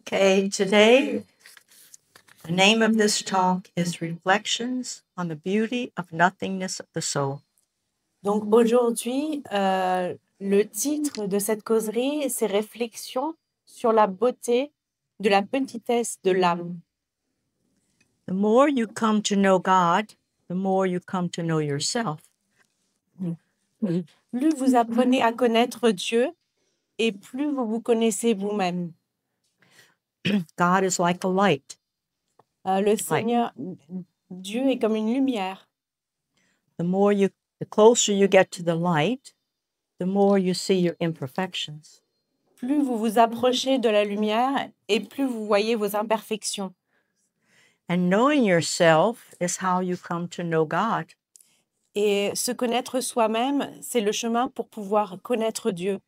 Okay, today the name of this talk is Reflections on the Beauty of Nothingness of the Soul. Donc aujourd'hui, le titre de cette causerie, c'est Réflexions sur la beauté de la petitesse de l'âme. The more you come to know God, the more you come to know yourself. Plus vous apprenez à connaître Dieu et plus vous vous connaissez vous-même. God is like a light. Le Seigneur, Dieu est comme une lumière. The closer you get to the light, the more you see your imperfections. Plus vous vous approchez de la lumière et plus vous voyez vos imperfections. And knowing yourself is how you come to know God. Et se connaître soi-même, c'est le chemin pour pouvoir connaître Dieu.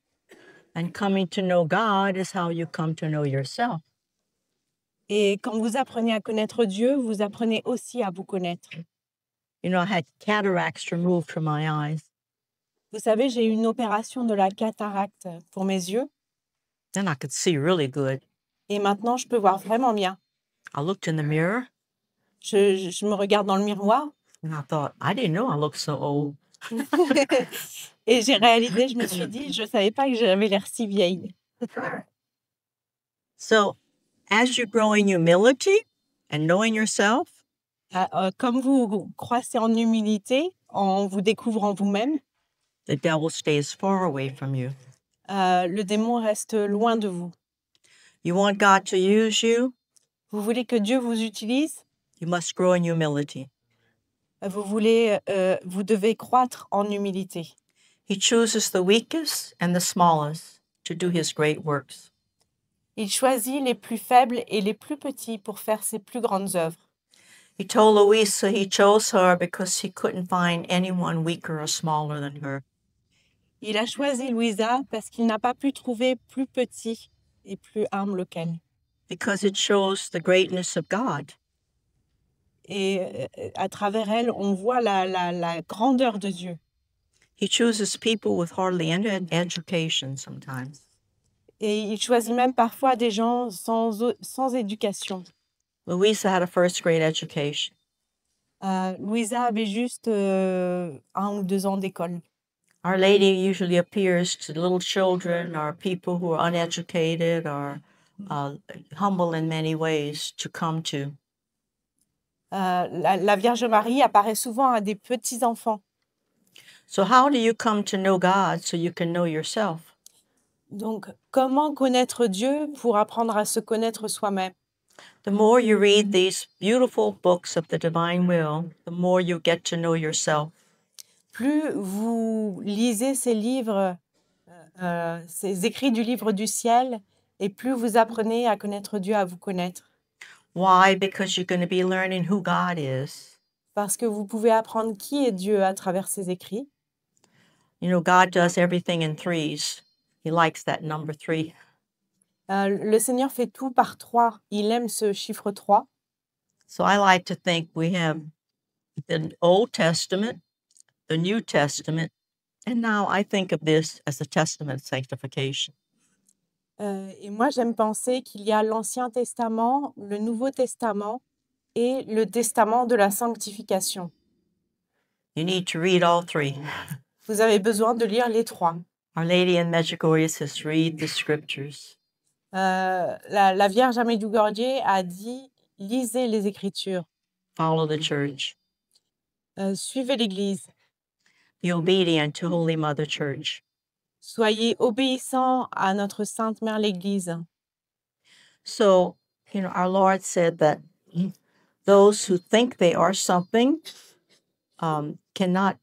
And coming to know God is how you come to know yourself. Et quand vous apprenez à connaître Dieu, vous apprenez aussi à vous connaître. You know, I had cataracts removed from my eyes. Vous savez, j'ai eu une opération de la cataracte pour mes yeux. Then I could see really good. Et maintenant, je peux voir vraiment bien. I looked in the mirror Je me regarde dans le miroir. and I thought, I didn't know I looked so old. Et j'ai réalisé, je me suis dit, je ne savais pas que j'avais l'air si vieille. So, as you grow in humility and knowing yourself, Comme vous croissez en humilité, en vous découvrant vous-même, the devil stays far away from you. le démon reste loin de vous. You want God to use you, Vous voulez que Dieu vous utilise, you must grow in humility. vous devez croître en humilité. He chooses the weakest and the smallest to do his great works. Il choisit les plus faibles et les plus petits pour faire ses plus grandes œuvres. He told Louisa he chose her because he couldn't find anyone weaker or smaller than her. Il a choisi Louisa parce qu'il n'a pas pu trouver plus petit et plus humble qu'elle. Because it shows the greatness of God. Et à travers elle, on voit la grandeur de Dieu. He chooses people with hardly any education sometimes. Et il choisit même parfois des gens sans éducation. Louisa had a first grade education. Louisa avait juste 1 ou 2 ans d'école. Our Lady usually appears to little children or people who are uneducated or humble in many ways to come to. La Vierge Marie apparaît souvent à des petits-enfants. So how do you come to know God so you can know yourself? Donc, comment connaître Dieu pour apprendre à se connaître soi-même? The more you read these beautiful books of the divine will, the more you get to know yourself. Plus vous lisez ces livres, ces écrits du livre du ciel, et plus vous apprenez à connaître Dieu, à vous connaître. Why? Because you're going to be learning who God is. Parce que vous pouvez apprendre qui est Dieu à travers ces écrits. You know, God does everything in threes. He likes that number 3. Le Seigneur fait tout par 3. Il aime ce chiffre 3. So I like to think we have the Old Testament, the New Testament, and now I think of this as the Testament of sanctification. Et moi, j'aime penser qu'il y a l'Ancien Testament, le Nouveau Testament et le Testament de la sanctification. You need to read all 3. Vous avez besoin de lire les 3. Our Lady in Medjugorje says, read the scriptures. La Vierge à Medjugorje a dit « Lisez les Écritures, Follow the church. suivez l'Église, Be obedient to Holy Mother Church. soyez obéissants à notre Sainte Mère l'Église. » So, you know, our Lord said that those who think they are something cannot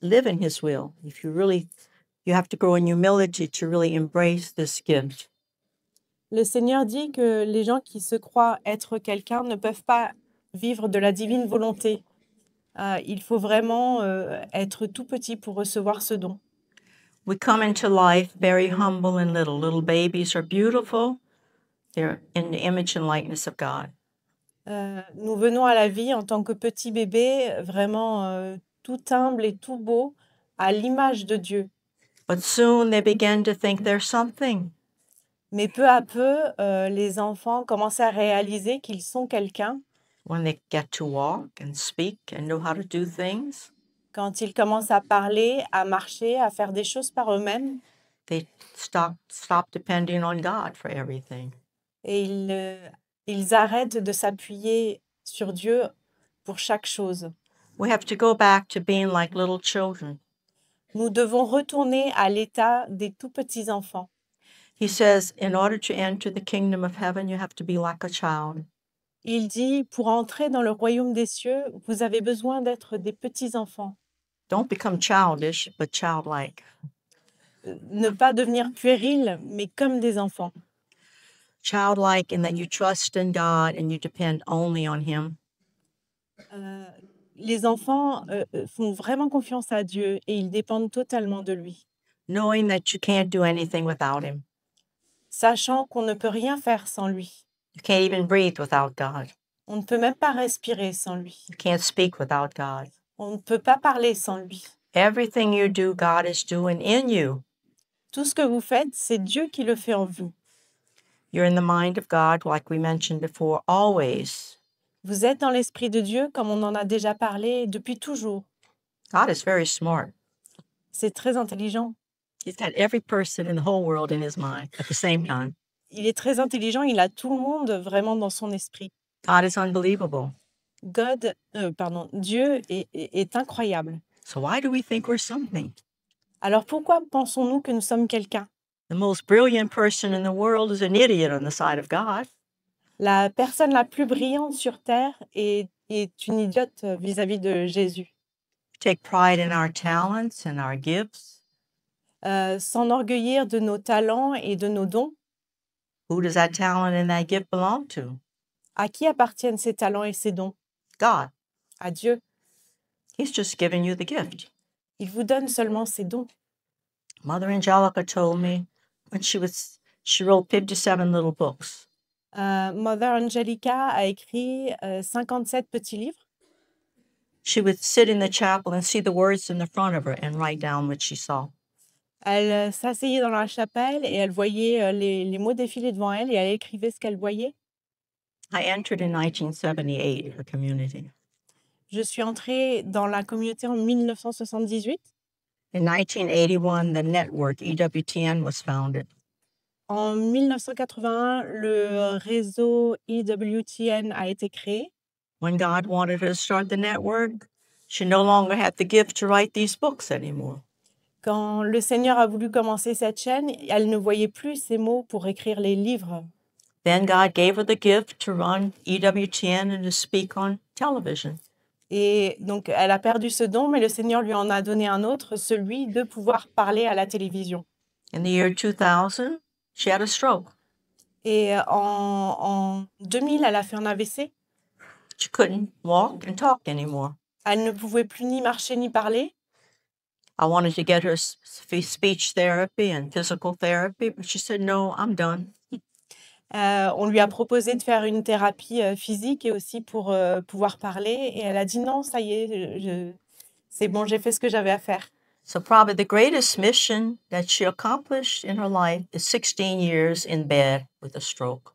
live in His will. If you have to grow in humility to really embrace this gift. Le Seigneur dit que les gens qui se croient être quelqu'un ne peuvent pas vivre de la divine volonté. Il faut vraiment être tout petit pour recevoir ce don. We come into life very humble and little. Little babies are beautiful. They're in the image and likeness of God. Nous venons à la vie en tant que petits bébés, vraiment tout humble et tout beau, à l'image de Dieu. But soon they begin to think they're something. Mais peu à peu, les enfants commencent à réaliser qu'ils sont quelqu'un when they get to walk and speak and know how to do things. quand ils commencent à parler, à marcher, à faire des choses par eux-mêmes They stop depending on God for everything. et ils arrêtent de s'appuyer sur Dieu pour chaque chose. We have to go back to being like little children. Nous devons retourner à l'état des tout petits enfants. He says, in order to enter the kingdom of heaven, you have to be like a child. Il dit, pour entrer dans le royaume des cieux, vous avez besoin d'être des petits enfants. Don't become childish, but childlike. Ne pas devenir puéril, mais comme des enfants. Childlike in that you trust in God and you depend only on Him. Les enfants font vraiment confiance à Dieu et ils dépendent totalement de lui, Knowing that you can't do anything without Him. sachant qu'on ne peut rien faire sans lui. You can't even breathe without God. On ne peut même pas respirer sans lui. You can't speak without God. On ne peut pas parler sans lui. Everything you do, God is doing in you. Tout ce que vous faites, c'est Dieu qui le fait en vous. You're in the mind of God, like we mentioned before, always. Vous êtes dans l'esprit de Dieu, comme on en a déjà parlé depuis toujours. God is very smart. C'est très intelligent. He's got every person in the whole world in his mind at the same time. Il est très intelligent, il a tout le monde vraiment dans son esprit. God is unbelievable. Dieu est incroyable. So why do we think we're something? Alors pourquoi pensons-nous que nous sommes quelqu'un? The most brilliant person in the world is an idiot on the side of God. La personne la plus brillante sur Terre est une idiote vis-à-vis de Jésus. Take pride in our talents and our gifts. S'enorgueillir de nos talents et de nos dons. Who does that talent and that gift belong to? À qui appartiennent ces talents et ces dons? God. À Dieu. He's just given you the gift. Il vous donne seulement ses dons. Mother Angelica told me when she wrote 57 little books. Mother Angelica a écrit 57 petits livres. She would sit in the chapel and see the words in the front of her and write down what she saw. Elle s'asseyait dans la chapelle et elle voyait les mots défiler devant elle et elle écrivait ce qu'elle voyait. I entered in 1978, her community. Je suis entrée dans la communauté en 1978. In 1981, the network EWTN was founded. En 1981, le réseau EWTN a été créé. When God wanted her to start the network, she no longer had the gift to write these books anymore. Quand le Seigneur a voulu commencer cette chaîne, elle ne voyait plus ces mots pour écrire les livres. Then God gave her the gift to run EWTN and to speak on television. Et donc, elle a perdu ce don, mais le Seigneur lui en a donné un autre, celui de pouvoir parler à la télévision. In the year 2000, she had a stroke. Et en 2000, elle a fait un AVC. She couldn't walk and talk anymore. Elle ne pouvait plus ni marcher ni parler. I wanted to get her speech therapy and physical therapy, but she said, no, I'm done. On lui a proposé de faire une thérapie physique et aussi pour pouvoir parler. Et elle a dit non, ça y est, c'est bon, j'ai fait ce que j'avais à faire. So probably the greatest mission that she accomplished in her life is 16 years in bed with a stroke.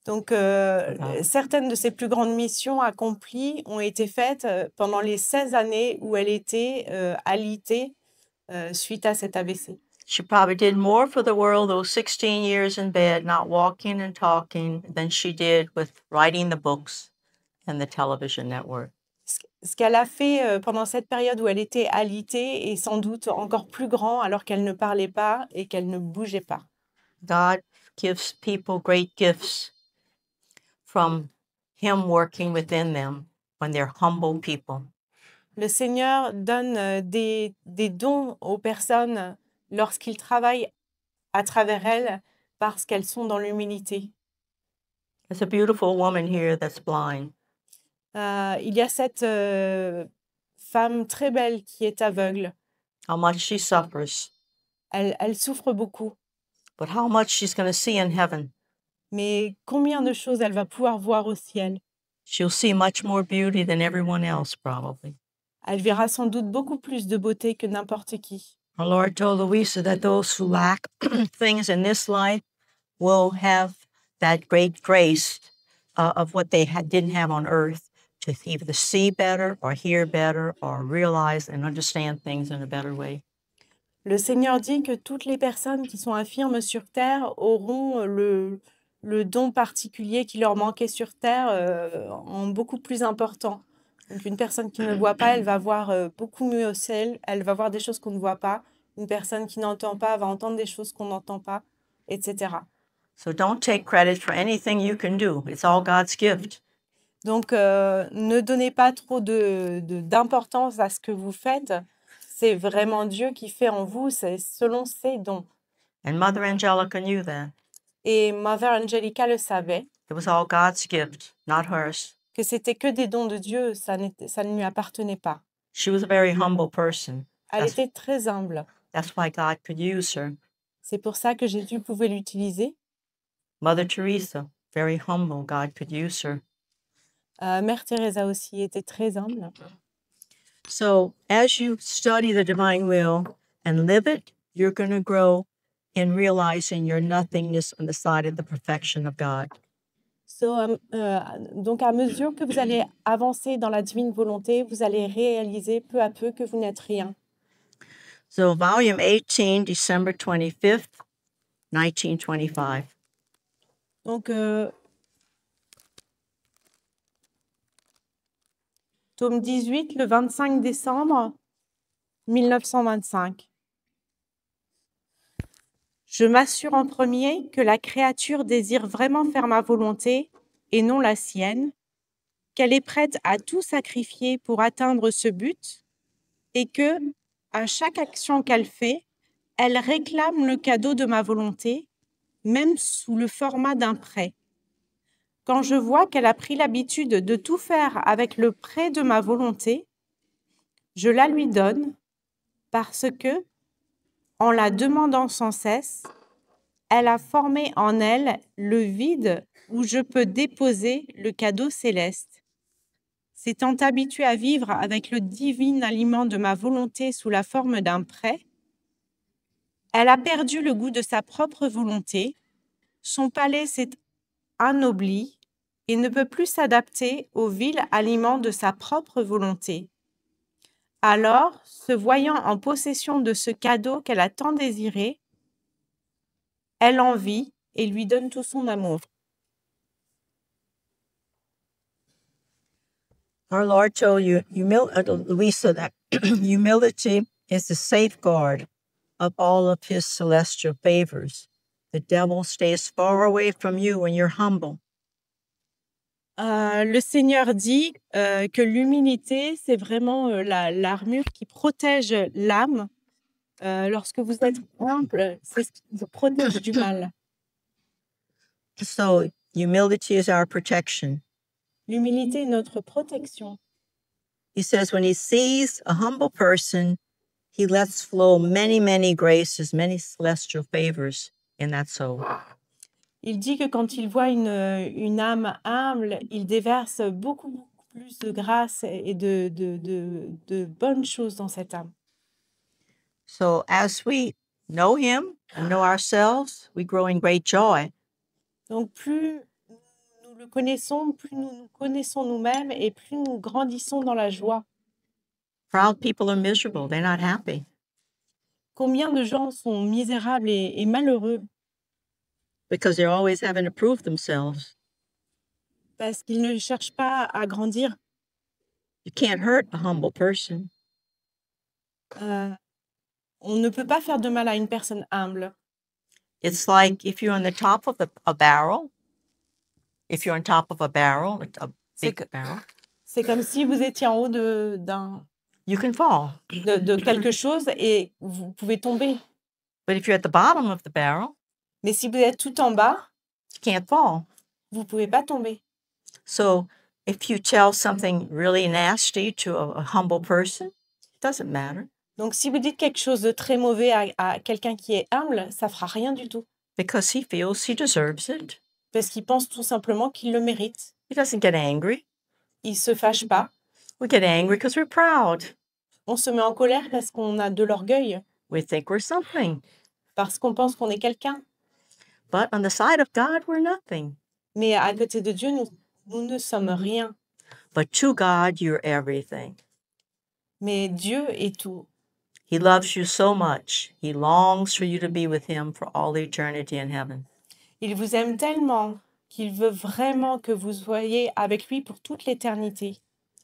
Donc, certaines de ses plus grandes missions accomplies ont été faites pendant les 16 années où elle était alitée suite à cet AVC. She probably did more for the world those 16 years in bed, not walking and talking, than she did with writing the books and the television network. Ce qu'elle a fait pendant cette période où elle était alitée est sans doute encore plus grand alors qu'elle ne parlait pas et qu'elle ne bougeait pas. God gives people great gifts from Him working within them when they're humble people. Le Seigneur donne des dons aux personnes lorsqu'ils travaillent à travers elles parce qu'elles sont dans l'humilité. There's a beautiful woman here that's blind. Il y a cette femme très belle qui est aveugle. How much she suffers, Elle souffre beaucoup. but how much she's going to see in heaven. Mais combien de choses elle va pouvoir voir au ciel? She'll see much more beauty than everyone else, probably. Elle verra sans doute beaucoup plus de beauté que n'importe qui. Our Lord told Louisa that those who lack things in this life will have that great grace of what they didn't have on earth to either see better or hear better or realize and understand things in a better way. Le Seigneur dit que toutes les personnes qui sont infirmes sur terre auront le don particulier qui leur manquait sur terre en beaucoup plus important. Donc une personne qui ne voit pas, elle va voir beaucoup mieux au ciel, elle va voir des choses qu'on ne voit pas. Une personne qui n'entend pas va entendre des choses qu'on n'entend pas, etc. So don't take credit for anything you can do. It's all God's gift. Donc, ne donnez pas trop d'importance à ce que vous faites. C'est vraiment Dieu qui fait en vous, c'est selon ses dons. And Mother Angelica knew that. Et Mother Angelica le savait, It was all God's gift, not hers. que c'était que des dons de Dieu, ça ne lui appartenait pas. She was a very humble person. Elle était très humble. That's why God could use her. C'est pour ça que Jésus pouvait l'utiliser. Mother Teresa, very humble. God could use her. Mère Teresa aussi était très humble. So as you study the divine will and live it, you're going to grow in realizing your nothingness on the side of the perfection of God. Donc, à mesure que vous allez avancer dans la divine volonté, vous allez réaliser peu à peu que vous n'êtes rien. So volume 18, December 25th, 1925. Donc, tome 18, le 25 décembre 1925. Je m'assure en premier que la créature désire vraiment faire ma volonté et non la sienne, qu'elle est prête à tout sacrifier pour atteindre ce but et que, à chaque action qu'elle fait, elle réclame le cadeau de ma volonté, même sous le format d'un prêt. Quand je vois qu'elle a pris l'habitude de tout faire avec le prêt de ma volonté, je la lui donne parce que, en la demandant sans cesse, elle a formé en elle le vide où je peux déposer le cadeau céleste. S'étant habituée à vivre avec le divin aliment de ma volonté sous la forme d'un prêt, elle a perdu le goût de sa propre volonté, son palais s'est anobli et ne peut plus s'adapter au vil aliment de sa propre volonté. Alors, se voyant en possession de ce cadeau qu'elle a tant désiré, elle en vit et lui donne tout son amour. Our Lord told you, Louisa, that humility is the safeguard of all of his celestial favors. The devil stays far away from you when you're humble. Le Seigneur dit que l'humilité, c'est vraiment l'armure qui protège l'âme. Lorsque vous êtes humble, c'est ce qui vous protège du mal. So humility is our protection. L'humilité est notre protection. He says when he sees a humble person, he lets flow many, many graces, many celestial favors in that soul. Il dit que quand il voit une âme humble, il déverse beaucoup plus de grâce et de bonnes choses dans cette âme. So as we know him and know ourselves, we grow in great joy. Donc plus nous le connaissons, plus nous nous connaissons nous-mêmes et plus nous grandissons dans la joie. Proud people are miserable. They're not happy. Combien de gens sont misérables et malheureux Because they're always having to prove themselves. parce qu'ils ne cherchent pas à grandir. You can't hurt a humble person. On ne peut pas faire de mal à une personne humble. It's like if you're on the top of a barrel, if you're on top of a barrel, a big barrel, C'est comme si vous étiez en haut you can fall. de quelque chose et vous pouvez tomber. But if you're at the bottom of the barrel, Mais si vous êtes tout en bas, you can't fall. vous ne pouvez pas tomber. So if you tell something really nasty to a humble person, it doesn't matter. Donc, si vous dites quelque chose de très mauvais à quelqu'un qui est humble, ça ne fera rien du tout. Because he feels he deserves it. Parce qu'il pense tout simplement qu'il le mérite. He doesn't get angry. Il ne se fâche pas. We get angry because we're proud. On se met en colère parce qu'on a de l'orgueil, We think we're something. parce qu'on pense qu'on est quelqu'un. But on the side of God, we're nothing. Mais à côté de Dieu, nous ne sommes rien. But to God, you're everything. Mais Dieu est tout. He loves you so much. He longs for you to be with him for all eternity in heaven. Il vous aime tellement qu'il veut vraiment que vous soyez avec lui pour toute l'éternité.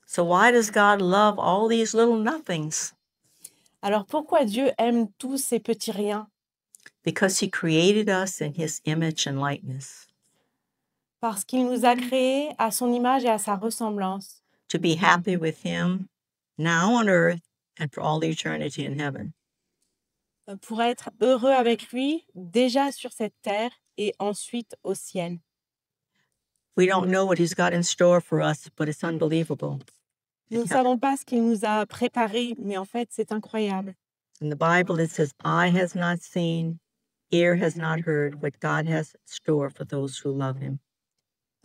So why does God love all these little nothings? Alors pourquoi Dieu aime tous ces petits riens? Because he created us in his image and likeness Parce qu'il nous a créés à son image et à sa ressemblance, to be happy with him now on earth and for all eternity in heaven. pour être heureux avec lui déjà sur cette terre et ensuite au ciel. We don't know what he's got in store for us, but it's unbelievable. Nous ne savons pas ce qu'il nous a préparé, mais en fait, c'est incroyable. In the Bible, it says, eye has not seen, ear has not heard what God has in store for those who love him.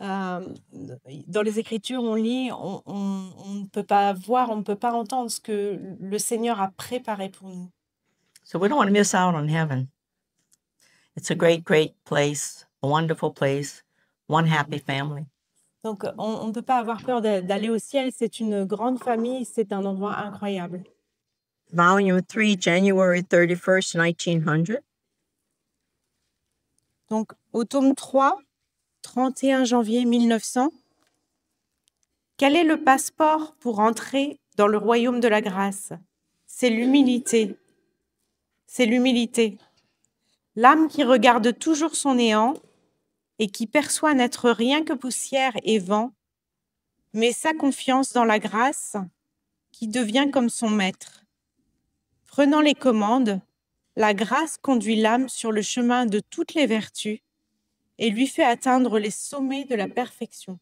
Dans les Écritures, on lit, on ne peut pas voir, on ne peut pas entendre ce que le Seigneur a préparé pour nous. So we don't want to miss out on heaven. It's a great, great place, a wonderful place, one happy family. Donc, on ne peut pas avoir peur d'aller au ciel. C'est une grande famille, c'est un endroit incroyable. Volume 3, January 31st, 1900. Donc, au tome 3, 31 janvier 1900. Quel est le passeport pour entrer dans le royaume de la grâce? C'est l'humilité. C'est l'humilité. L'âme qui regarde toujours son néant et qui perçoit n'être rien que poussière et vent, met sa confiance dans la grâce qui devient comme son maître. Prenant les commandes, la grâce conduit l'âme sur le chemin de toutes les vertus et lui fait atteindre les sommets de la perfection.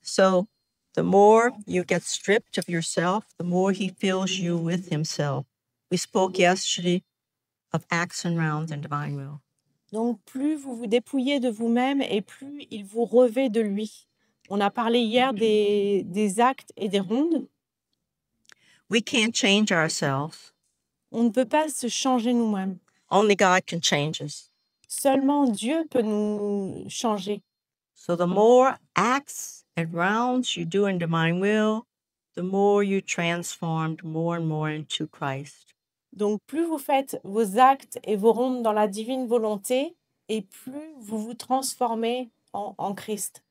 So the more you get stripped of yourself, the more he fills you with himself. We spoke yesterday of acts and rounds and divine will. Donc, plus vous vous dépouillez de vous-même et plus il vous revêt de lui. On a parlé hier des actes et des rondes. We can't change ourselves. On ne peut pas se changer nous-mêmes. Only God can change us. Seulement Dieu peut nous changer. So the more acts and rounds you do in divine will, the more you transformed more and more into Christ. Donc, plus vous faites vos actes et vos rondes dans la divine volonté, et plus vous vous transformez en Christ.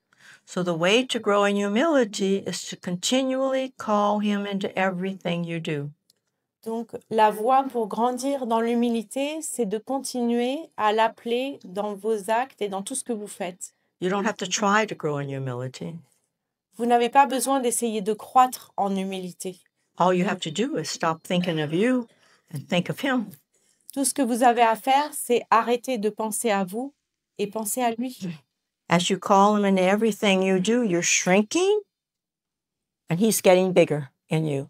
So the way to grow in humility is to continually call him into everything you do. Donc, la voie pour grandir dans l'humilité, c'est de continuer à l'appeler dans vos actes et dans tout ce que vous faites. You don't have to try to grow in humility. Vous n'avez pas besoin d'essayer de croître en humilité. All you have to do is stop thinking of you and think of him. Tout ce que vous avez à faire, c'est arrêter de penser à vous et penser à lui. As you call him into everything you do, you're shrinking and he's getting bigger in you.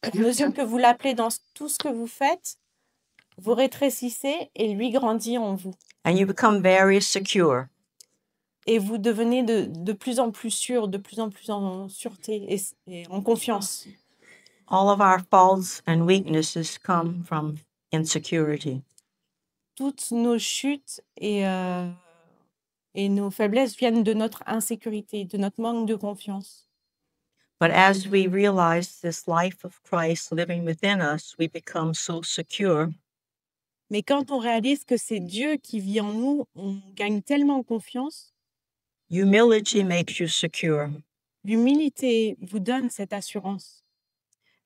À mesure que vous l'appelez dans tout ce que vous faites, vous rétrécissez et lui grandit en vous. And you become very secure. Et vous devenez de plus en plus sûr, de plus en plus en sûreté et en confiance. All of our faults and weaknesses come from insecurity. Toutes nos chutes et nos faiblesses viennent de notre insécurité, de notre manque de confiance. But as we realize this life of Christ living within us, we become so secure Mais quand on réalise que c'est Dieu qui vit en nous, on gagne tellement en confiance. humility makes you secure. L'humilité vous donne cette assurance.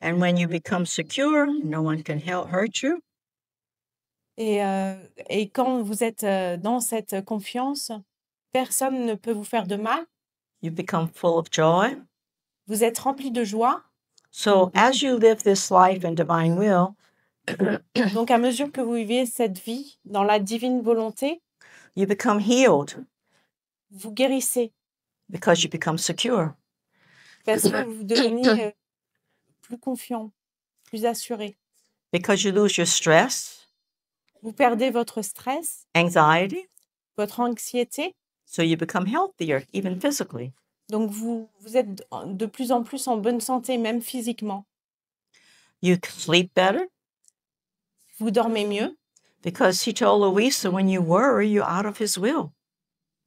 And when you become secure, no one can hurt you. Et quand vous êtes dans cette confiance, personne ne peut vous faire de mal. You become full of joy. Vous êtes rempli de joie. So as you live this life in divine will, Donc, à mesure que vous vivez cette vie dans la divine volonté, you become healed vous guérissez because you become secure. parce que vous devenez plus confiant, plus assuré. Because you lose your stress, Vous perdez votre stress, anxiety, votre anxiété. so you become healthier, even physically. Donc, vous êtes de plus en plus en bonne santé, même physiquement. You sleep better, vous dormez mieux, because he told Louisa, when you worry, you're out of his will.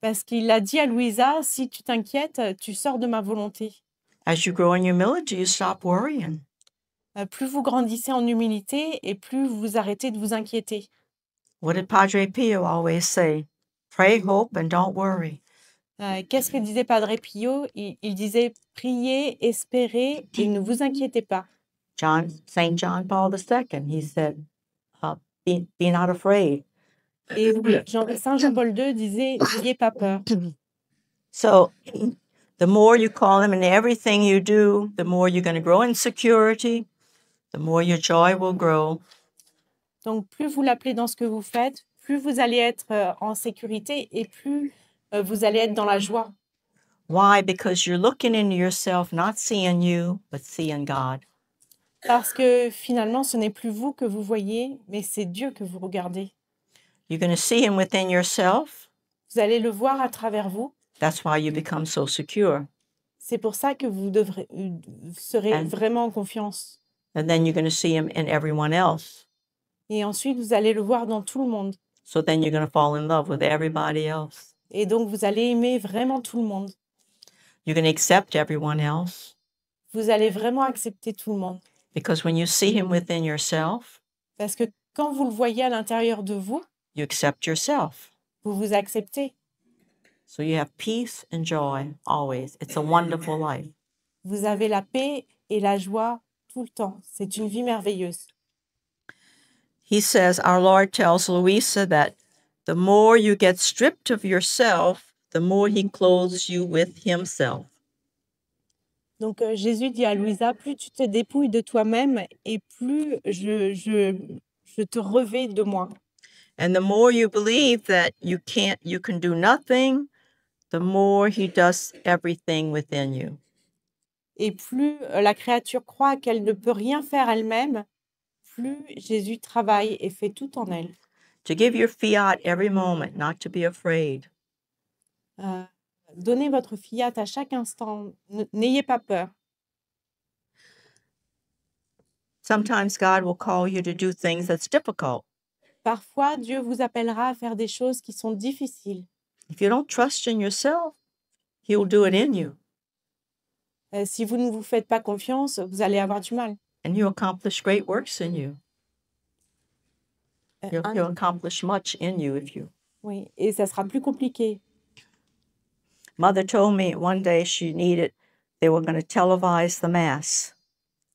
parce qu'il a dit à Louisa, si tu t'inquiètes, tu sors de ma volonté. As you grow in humility, you stop worrying. Plus vous grandissez en humilité et plus vous arrêtez de vous inquiéter. What did Padre Pio always say? Pray, hope, and don't worry. Qu'est-ce que disait Padre Pio? Il disait priez, espérez et ne vous inquiétez pas. Saint John Paul II, he said, be not afraid. Et Saint Jean-Paul II disait n'ayez pas peur. So the more you call him in everything you do, the more you're going to grow in security, the more your joy will grow. Donc plus vous l'appelez dans ce que vous faites, plus vous allez être en sécurité et plus vous allez être dans la joie. Why? Because you're looking into yourself, not seeing you, but seeing God. Parce que finalement, ce n'est plus vous que vous voyez, mais c'est Dieu que vous regardez. You're going to see him within yourself. Vous allez le voir à travers vous. That's why you become so secure. C'est pour ça que vous serez vraiment en confiance. And then you're going to see him in everyone else. Et ensuite, vous allez le voir dans tout le monde. So then you're going to fall in love with everybody else. Et donc, vous allez aimer vraiment tout le monde. You're going to accept everyone else. Vous allez vraiment accepter tout le monde. Because when you see him within yourself, parce que quand vous le voyez à l'intérieur de vous, you accept yourself. Vous vous acceptez. So you have peace and joy always. It's a wonderful life. Vous avez la paix et la joie tout le temps. C'est une vie merveilleuse. He says, our Lord tells Louisa that the more you get stripped of yourself, the more he clothes you with himself. Donc Jésus dit à Louisa, plus tu te dépouilles de toi-même et plus je te revais de moi. And the more you believe that you can do nothing, the more he does everything within you. Et plus la créature croit qu'elle ne peut rien faire elle-même, plus Jésus travaille et fait tout en elle. To give your fiat every moment, not to be afraid. Donnez votre fiat à chaque instant. N'ayez pas peur. Sometimes God will call you to do things that's difficult. Parfois, Dieu vous appellera à faire des choses qui sont difficiles. If you don't trust in yourself, he will do it in you. Si vous ne vous faites pas confiance, vous allez avoir du mal. And you accomplish great works in you. You'll accomplish much in you if you. Oui, et ça sera plus compliqué. Mother told me one day they were going to televise the Mass.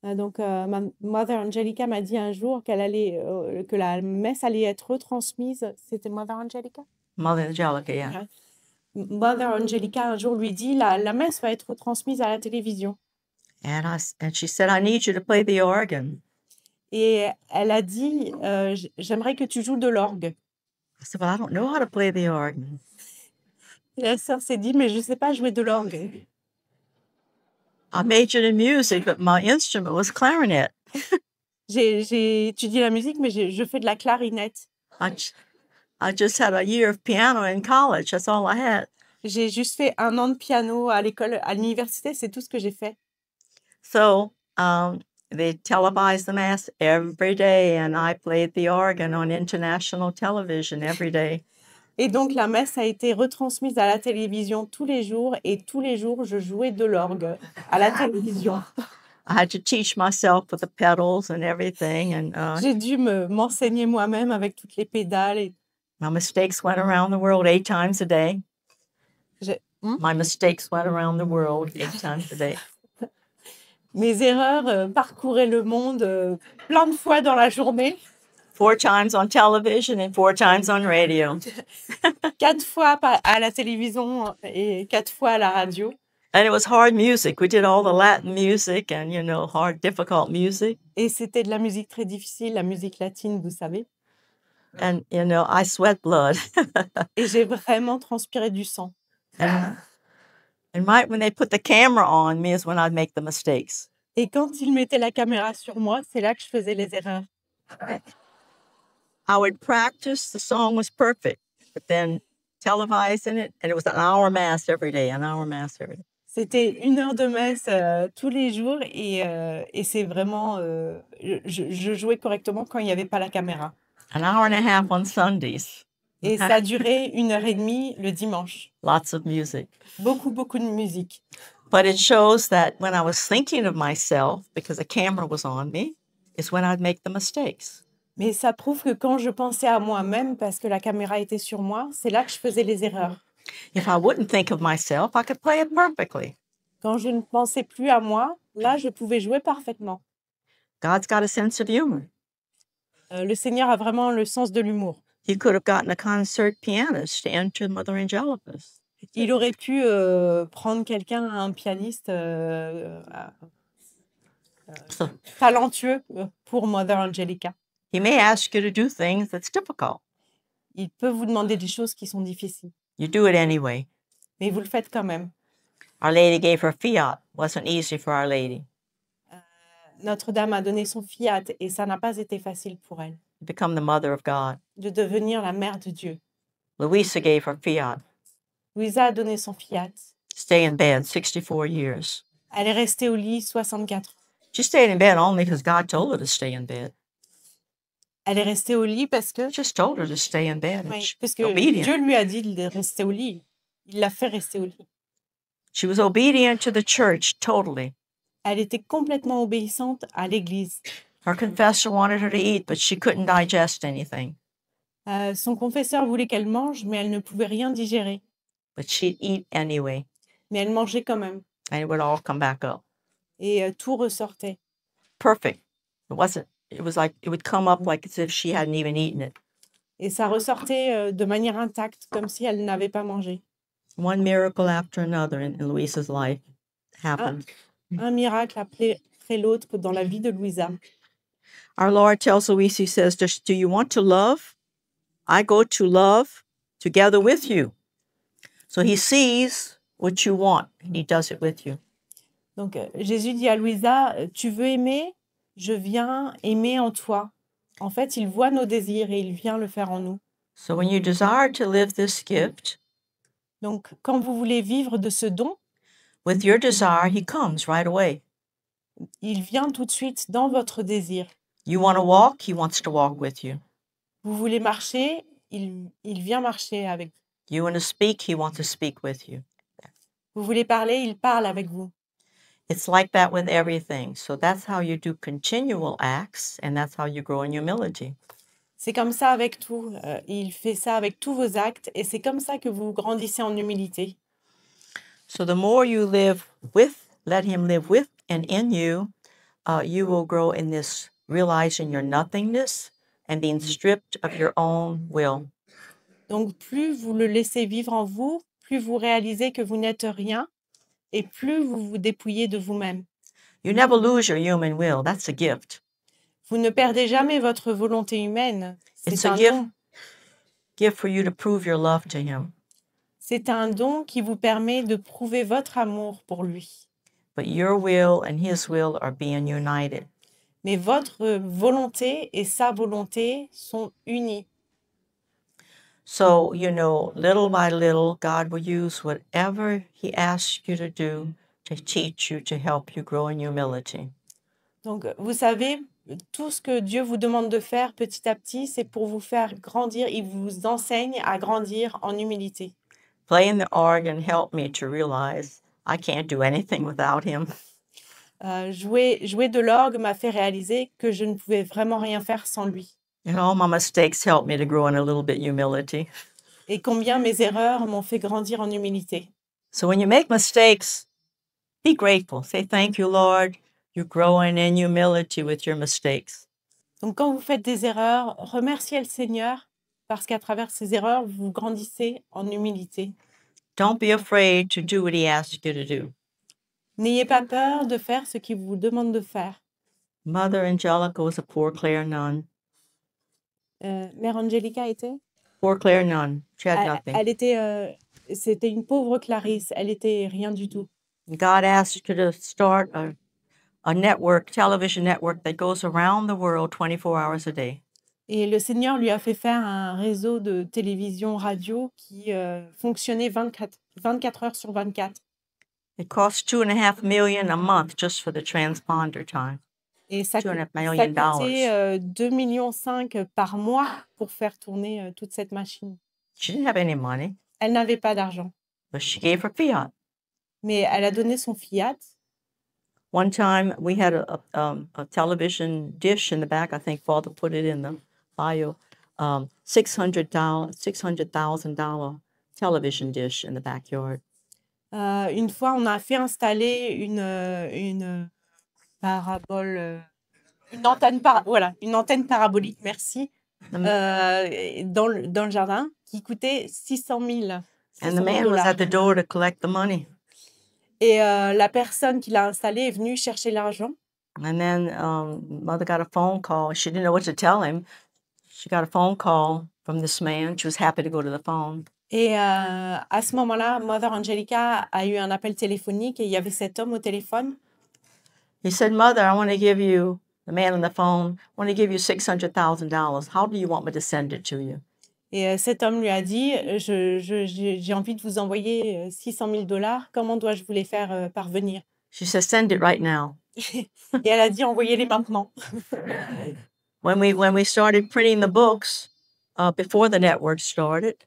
Donc, ma Mother Angelica m'a dit un jour que la messe allait être retransmise. C'était Mother Angelica? Mother Angelica, yeah. Mother Angelica un jour lui dit la messe va être retransmise à la télévision. And she said, I need you to play the organ. Et elle a dit, j'aimerais que tu joues de l'orgue. I said, well, I don't know how to play the organ. Et la sœur s'est dit, mais je ne sais pas jouer de l'orgue. I majored in music, but my instrument was clarinet. J'ai étudié la musique, mais je fais de la clarinette. I just had a year of piano in college. That's all I had. J'ai juste fait 1 an de piano à l'école, à l'université, c'est tout ce que j'ai fait. So they televised the Mass every day, and I played the organ on international television every day. Et donc, la messe a été retransmise à la télévision tous les jours, et tous les jours, je jouais de l'orgue à la télévision. I had to teach myself with the pedals and everything. And j'ai dû m'enseigner moi-même avec toutes les pédales. My mistakes went around the world 8 times a day. My mistakes went around the world 8 times a day. Mes erreurs parcouraient le monde plein de fois dans la journée. 4 times on television and 4 times on radio. 4 fois à la télévision et 4 fois à la radio. And it was hard music. We did all the Latin music and, hard, difficult music. Et c'était de la musique très difficile, la musique latine, vous savez. And, I sweat blood. Et j'ai vraiment transpiré du sang. And right when they put the camera on me is when I'd make the mistakes. Et quand ils mettaient la caméra sur moi, c'est là que je faisais les erreurs. I would practice, the song was perfect, but then televising it, and it was an hour mass every day, an hour mass every day. C'était 1 heure de messe, tous les jours et c'est vraiment, je jouais correctement quand il y avait pas la caméra An hour and a half on Sundays. et ça a duré 1 heure et demie le dimanche. Lots of music. Beaucoup, beaucoup de musique. But it shows that when I was thinking of myself, because a camera was on me, is when I'd make the mistakes. Mais ça prouve que quand je pensais à moi-même parce que la caméra était sur moi, c'est là que je faisais les erreurs. If I wouldn't think of myself, I could play it perfectly. Quand je ne pensais plus à moi, là, je pouvais jouer parfaitement. God's got a sense of humor. Le Seigneur a vraiment le sens de l'humour. He could have gotten a concert pianist to enter Mother Angelicus. Il aurait pu, prendre quelqu'un, un pianiste, So talentueux, pour Mother Angelica. he may ask you to do things that's difficult. Il peut vous demander des choses qui sont difficiles, You do it anyway. mais vous le faites quand même. Our Lady gave her fiat. Wasn't easy for Our Lady Notre-Dame a donné son fiat et ça n'a pas été facile pour elle, to become the mother of God. de devenir la mère de Dieu. Louisa gave her fiat. Louisa a donné son fiat. Stay in bed 64 years. Elle est restée au lit 64 ans. She stayed in bed only because God told her to stay in bed. Elle est restée au lit parce que, He just told her to stay in bed. And oui, she parce was que obedient. Dieu lui a dit de rester au lit. Il l'a fait rester au lit. She was obedient to the church totally. Elle était complètement obéissante à l'Église. Her confessor wanted her to eat, but she couldn't digest anything. Son confesseur voulait qu'elle mange, mais elle ne pouvait rien digérer. But she'd eat anyway, Mais elle mangeait quand même. and it would all come back up. Et tout ressortait. Perfect. It was like it would come up like as if she hadn't even eaten it. Et ça ressortait de manière intacte, comme si elle n'avait pas mangé. One miracle after another in Louisa's life happened. Un miracle après l'autre dans la vie de Louisa. Our Lord tells Louisa, he says, do you want to love? I go to love together with you. So he sees what you want, and he does it with you. Donc Jésus dit à Louisa, tu veux aimer? Je viens aimer en toi. En fait, il voit nos désirs et il vient le faire en nous. So when you desire to live this gift, Donc, quand vous voulez vivre de ce don, with your desire, he comes right away. il vient tout de suite dans votre désir. You want to walk, he wants to walk with you. Vous voulez marcher, il vient marcher avec vous. You want to speak, he wants to speak with you. Vous voulez parler, il parle avec vous. It's like that with everything. So that's how you do continual acts, and that's how you grow in humility. C'est comme ça avec tout. Il fait ça avec tous vos actes et c'est comme ça que vous grandissez en humilité. So the more you live with, let him live with and in you, you will grow in this realizing your nothingness and being stripped of your own will. Donc, plus vous le laissez vivre en vous, plus vous réalisez que vous n'êtes rien et plus vous vous dépouillez de vous-même. You never lose your human will. That's a gift. Vous ne perdez jamais votre volonté humaine. It's C'est a un gift, don. gift for you to prove your love to him. C'est un don qui vous permet de prouver votre amour pour lui. But your will and his will are being united. Mais votre volonté et sa volonté sont unies. So, little by little, God will use whatever he asks you to do to teach you, to help you grow in humility. Donc, vous savez, tout ce que Dieu vous demande de faire petit à petit, c'est pour vous faire grandir. Il vous enseigne à grandir en humilité. Playing the organ helped me to realize I can't do anything without him. Jouer de l'orgue m'a fait réaliser que je ne pouvais vraiment rien faire sans lui. And all my mistakes helped me to grow in a little bit humility. Et combien mes erreurs m'ont fait grandir en humilité. So when you make mistakes, be grateful. Say, thank you, Lord. You're growing in humility with your mistakes. Donc, quand vous faites des erreurs, remerciez le Seigneur parce qu'à travers ces erreurs, vous grandissez en humilité. Don't be afraid to do what he asks you to do. N'ayez pas peur de faire ce qu'il vous demande de faire. Mother Angelica was a poor Clare nun. Mère Angelica était? Poor Clare nun. She had nothing. Elle était, c'était une pauvre Clarisse. Elle était rien du tout. God asked her to start a network, television network that goes around the world 24 hours a day. Et le Seigneur lui a fait faire un réseau de télévision, radio qui fonctionnait 24 heures sur 24. It costs $2.5 million a month just for the transponder time. Et ça $2.5 coûtait million. 2,5 millions par mois pour faire tourner toute cette machine. She didn't have any money, Elle n'avait pas d'argent, but she gave her fiat. mais elle a donné son fiat. One time we had a television dish in the back. I think Father put it in the bio. $600,000 television dish in the backyard. Une fois, on a fait installer une parabole, une antenne parabolique, merci, dans le jardin, qui coûtait 600 000 And the man was at the door to collect the money. Et la personne qui l'a installé est venue chercher l'argent. And then Mother got a phone call. She didn't know what to tell him. She got a phone call from this man. She was happy to go to the phone. Et à ce moment-là, Mother Angelica a eu un appel téléphonique et il y avait cet homme au téléphone. He said, Mother, I want to give you, the man on the phone, I want to give you $600,000. How do you want me to send it to you? Et cet homme lui a dit, j'ai envie de vous envoyer $600,000. Comment dois-je vous les faire parvenir? She said, send it right now. Et elle a dit, envoyez-les maintenant. When we started printing the books, before the network started,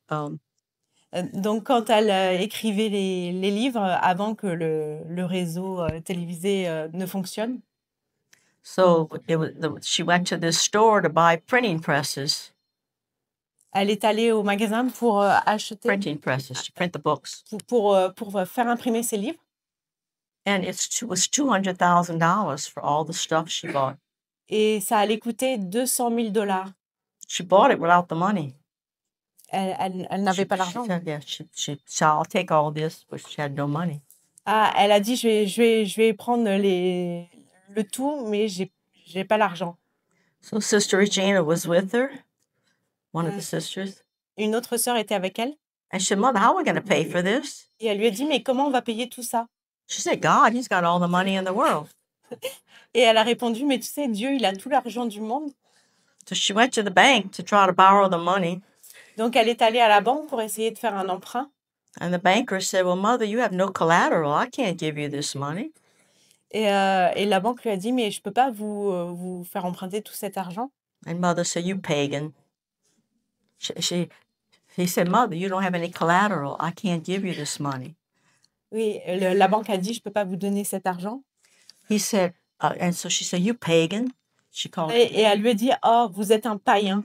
donc, quand elle écrivait les livres avant que le réseau télévisé ne fonctionne, so she went to this store to buy printing presses. Elle est allée au magasin pour acheter Printing presses to print the books. pour faire imprimer ses livres. And it was $200,000 for all the stuff she bought. Et ça allait coûter $200,000. She bought it without the money. Elle n'avait pas l'argent. She said, I'll take all this, but she had no money. Ah, elle a dit, je vais prendre le tout, mais j'ai pas l'argent. So Sister Regina was with her, one of the sisters. Une autre sœur était avec elle. And she said, Mother, how are we going to pay for this? Et elle lui a dit, mais comment on va payer tout ça? She said, God, he's got all the money in the world. Et elle a répondu, mais tu sais, Dieu, il a tout l'argent du monde. So she went to the bank to try to borrow the money. Donc, elle est allée à la banque pour essayer de faire un emprunt. And the banker said, well, Mother, you have no collateral. I can't give you this money. Et la banque lui a dit, mais je peux pas vous faire emprunter tout cet argent. And Mother said, you pagan. He said, Mother, you don't have any collateral. I can't give you this money. Oui, la banque a dit, je peux pas vous donner cet argent. He said, and so she said, you pagan. She called Et elle lui a dit, oh, vous êtes un païen.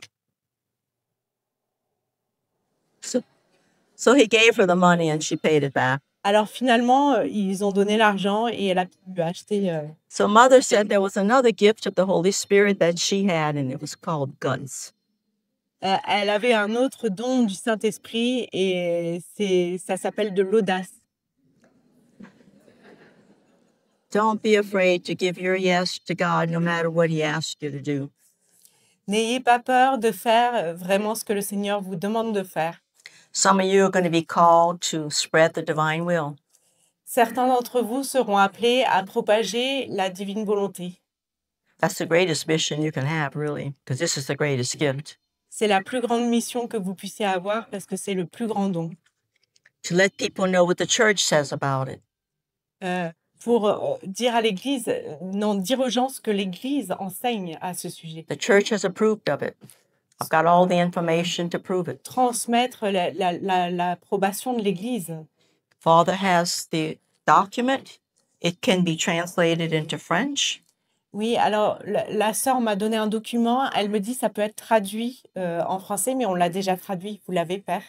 So he gave her the money and she paid it back. Alors finalement, ils ont donné l'argent et elle a pu acheter. So Mother said there was another gift of the Holy Spirit that she had, and it was called guts. Elle avait un autre don du Saint-Esprit et ça s'appelle de l'audace. Don't be afraid to give your yes to God no matter what he asks you to do. N'ayez pas peur de faire vraiment ce que le Seigneur vous demande de faire. Some of you are going to be called to spread the divine will. Certains d'entre vous seront appelés à propager la divine volonté. That's the greatest mission you can have, really, because this is the greatest gift. C'est la plus grande mission que vous puissiez avoir parce que c'est le plus grand don. To let people know what the church says about it. Pour dire à l'Église, non, dire aux gens ce que l'Église enseigne à ce sujet. The church has approved of it. I've got all the information to prove it. Transmettre l'approbation de l'Église. Father has the document. It can be translated into French. Oui, alors la sœur m'a donné un document. Elle me dit ça peut être traduit en français, mais on l'a déjà traduit. Vous l'avez, Père?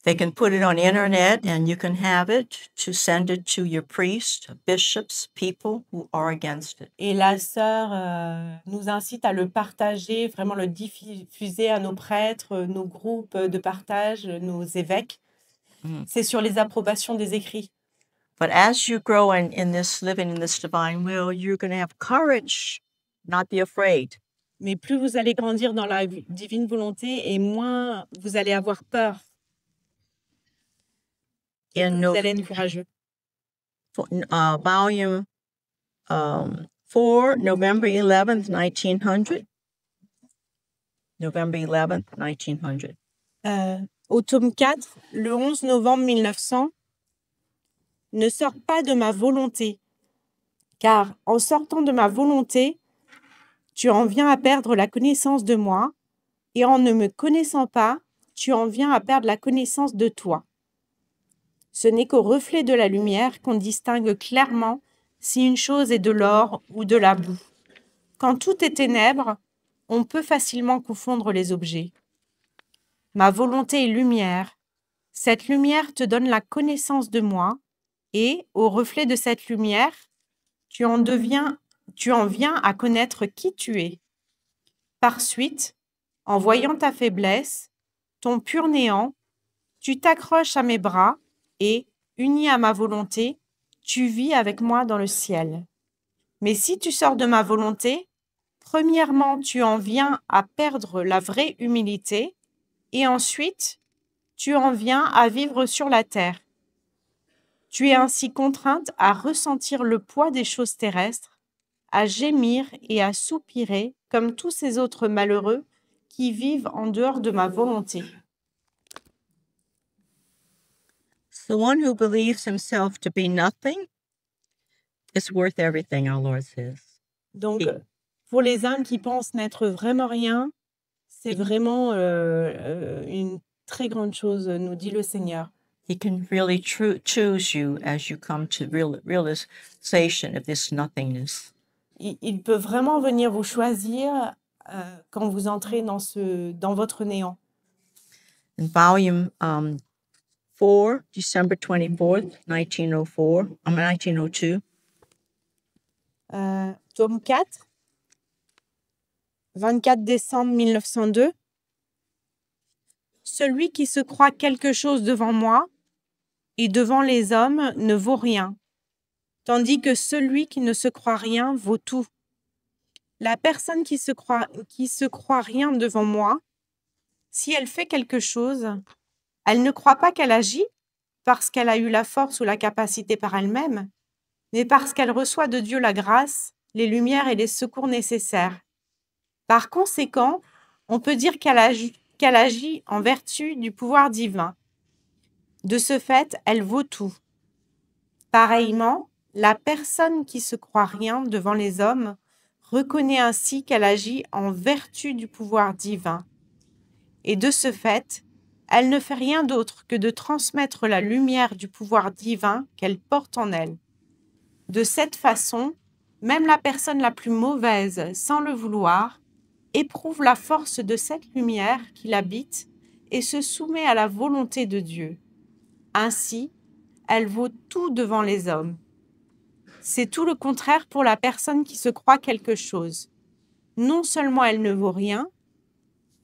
They can put it on the internet and you can have it to send it to your priests, bishops, people who are against it. Et la sœur nous incite à le partager, vraiment le diffuser à nos prêtres, nos groupes de partage, nos évêques. C'est sur les approbations des écrits. But as you grow in this, living in this divine will, you're going to have courage, not be afraid. Mais plus vous allez grandir dans la divine volonté et moins vous allez avoir peur. Vous allez être courageux. Volume 4, November 11th, 1900. November 11th, 1900. Au tome 4, le 11 novembre 1900. ne sors pas de ma volonté, car en sortant de ma volonté, tu en viens à perdre la connaissance de moi, et en ne me connaissant pas, tu en viens à perdre la connaissance de toi. Ce n'est qu'au reflet de la lumière qu'on distingue clairement si une chose est de l'or ou de la boue. Quand tout est ténèbres, on peut facilement confondre les objets. Ma volonté est lumière. Cette lumière te donne la connaissance de moi, et, au reflet de cette lumière, tu en viens à connaître qui tu es. Par suite, en voyant ta faiblesse, ton pur néant, tu t'accroches à mes bras et, uni à ma volonté, tu vis avec moi dans le ciel. Mais si tu sors de ma volonté, premièrement, tu en viens à perdre la vraie humilité, et ensuite, tu en viens à vivre sur la terre. Tu es ainsi contrainte à ressentir le poids des choses terrestres, à gémir et à soupirer comme tous ces autres malheureux qui vivent en dehors de ma volonté. The one who believes himself to be nothing is worth everything, our Lord says. Donc, pour les âmes qui pensent n'être vraiment rien, c'est vraiment une très grande chose, nous dit le Seigneur. He can really choose you as you come to realization of this nothingness. Il peut vraiment venir vous choisir quand vous entrez dans votre néant. In volume 4, December 24th, 1902. Tome 4, 24 décembre 1902. Celui qui se croit quelque chose devant moi et devant les hommes ne vaut rien, tandis que celui qui ne se croit rien vaut tout. La personne qui se croit rien devant moi, si elle fait quelque chose, elle ne croit pas qu'elle agit parce qu'elle a eu la force ou la capacité par elle-même, mais parce qu'elle reçoit de Dieu la grâce, les lumières et les secours nécessaires. Par conséquent, on peut dire qu'elle agit en vertu du pouvoir divin. De ce fait, elle vaut tout. Pareillement, la personne qui se croit rien devant les hommes reconnaît ainsi qu'elle agit en vertu du pouvoir divin. Et de ce fait, elle ne fait rien d'autre que de transmettre la lumière du pouvoir divin qu'elle porte en elle. De cette façon, même la personne la plus mauvaise, sans le vouloir, éprouve la force de cette lumière qui l'habite et se soumet à la volonté de Dieu. Ainsi, elle vaut tout devant les hommes. C'est tout le contraire pour la personne qui se croit quelque chose. Non seulement elle ne vaut rien,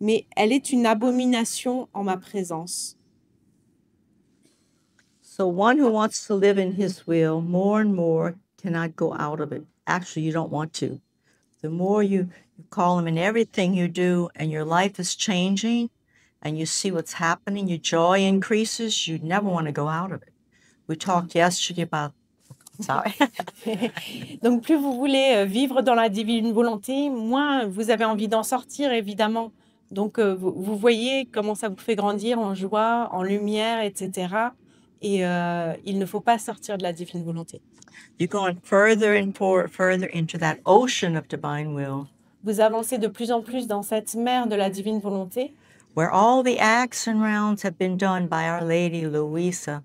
mais elle est une abomination en ma présence. So one who wants to live in his will more and more cannot go out of it. Actually, you don't want to. The more you call him in everything you do and your life is changing and you see what's happening, your joy increases, you never want to go out of it. We talked yesterday about... Sorry. Donc, plus vous voulez vivre dans la divine volonté, moins vous avez envie d'en sortir, évidemment. Donc, vous voyez comment ça vous fait grandir en joie, en lumière, etc. Et il ne faut pas sortir de la divine volonté. You're going further and further into that ocean of divine will. Vous avancez de plus en plus dans cette mer de la divine volonté, where all the acts and rounds have been done by Our Lady Louisa,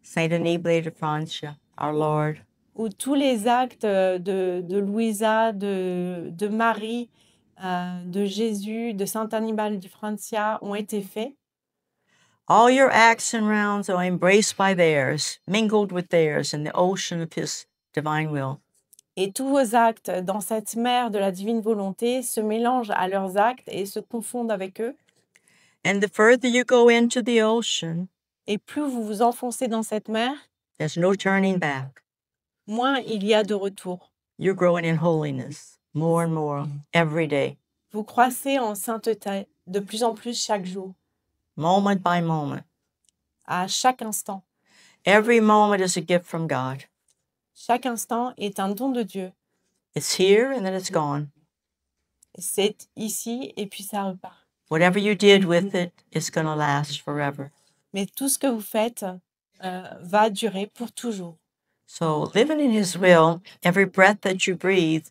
Saint Anibale de Francia, our Lord. où tous les actes de Louisa, de Marie, de Jésus, de Saint Annibale de Francia ont été faits. All your acts and rounds are embraced by theirs, mingled with theirs in the ocean of His divine will. Et tous vos actes dans cette mer de la divine volonté se mélangent à leurs actes et se confondent avec eux. And the further you go into the ocean, Et plus vous vous enfoncez dans cette mer, there's no turning back. moins il y a de retour. You're growing in holiness more and more every day, Vous croissez en sainteté de plus en plus chaque jour, moment by moment. à chaque instant. Every moment is a gift from God. Chaque instant est un don de Dieu. It's here and then it's gone. C'est ici et puis ça repart. Whatever you did with it, it's going to last forever. Mais tout ce que vous faites va durer pour toujours. So living in His will, every breath that you breathe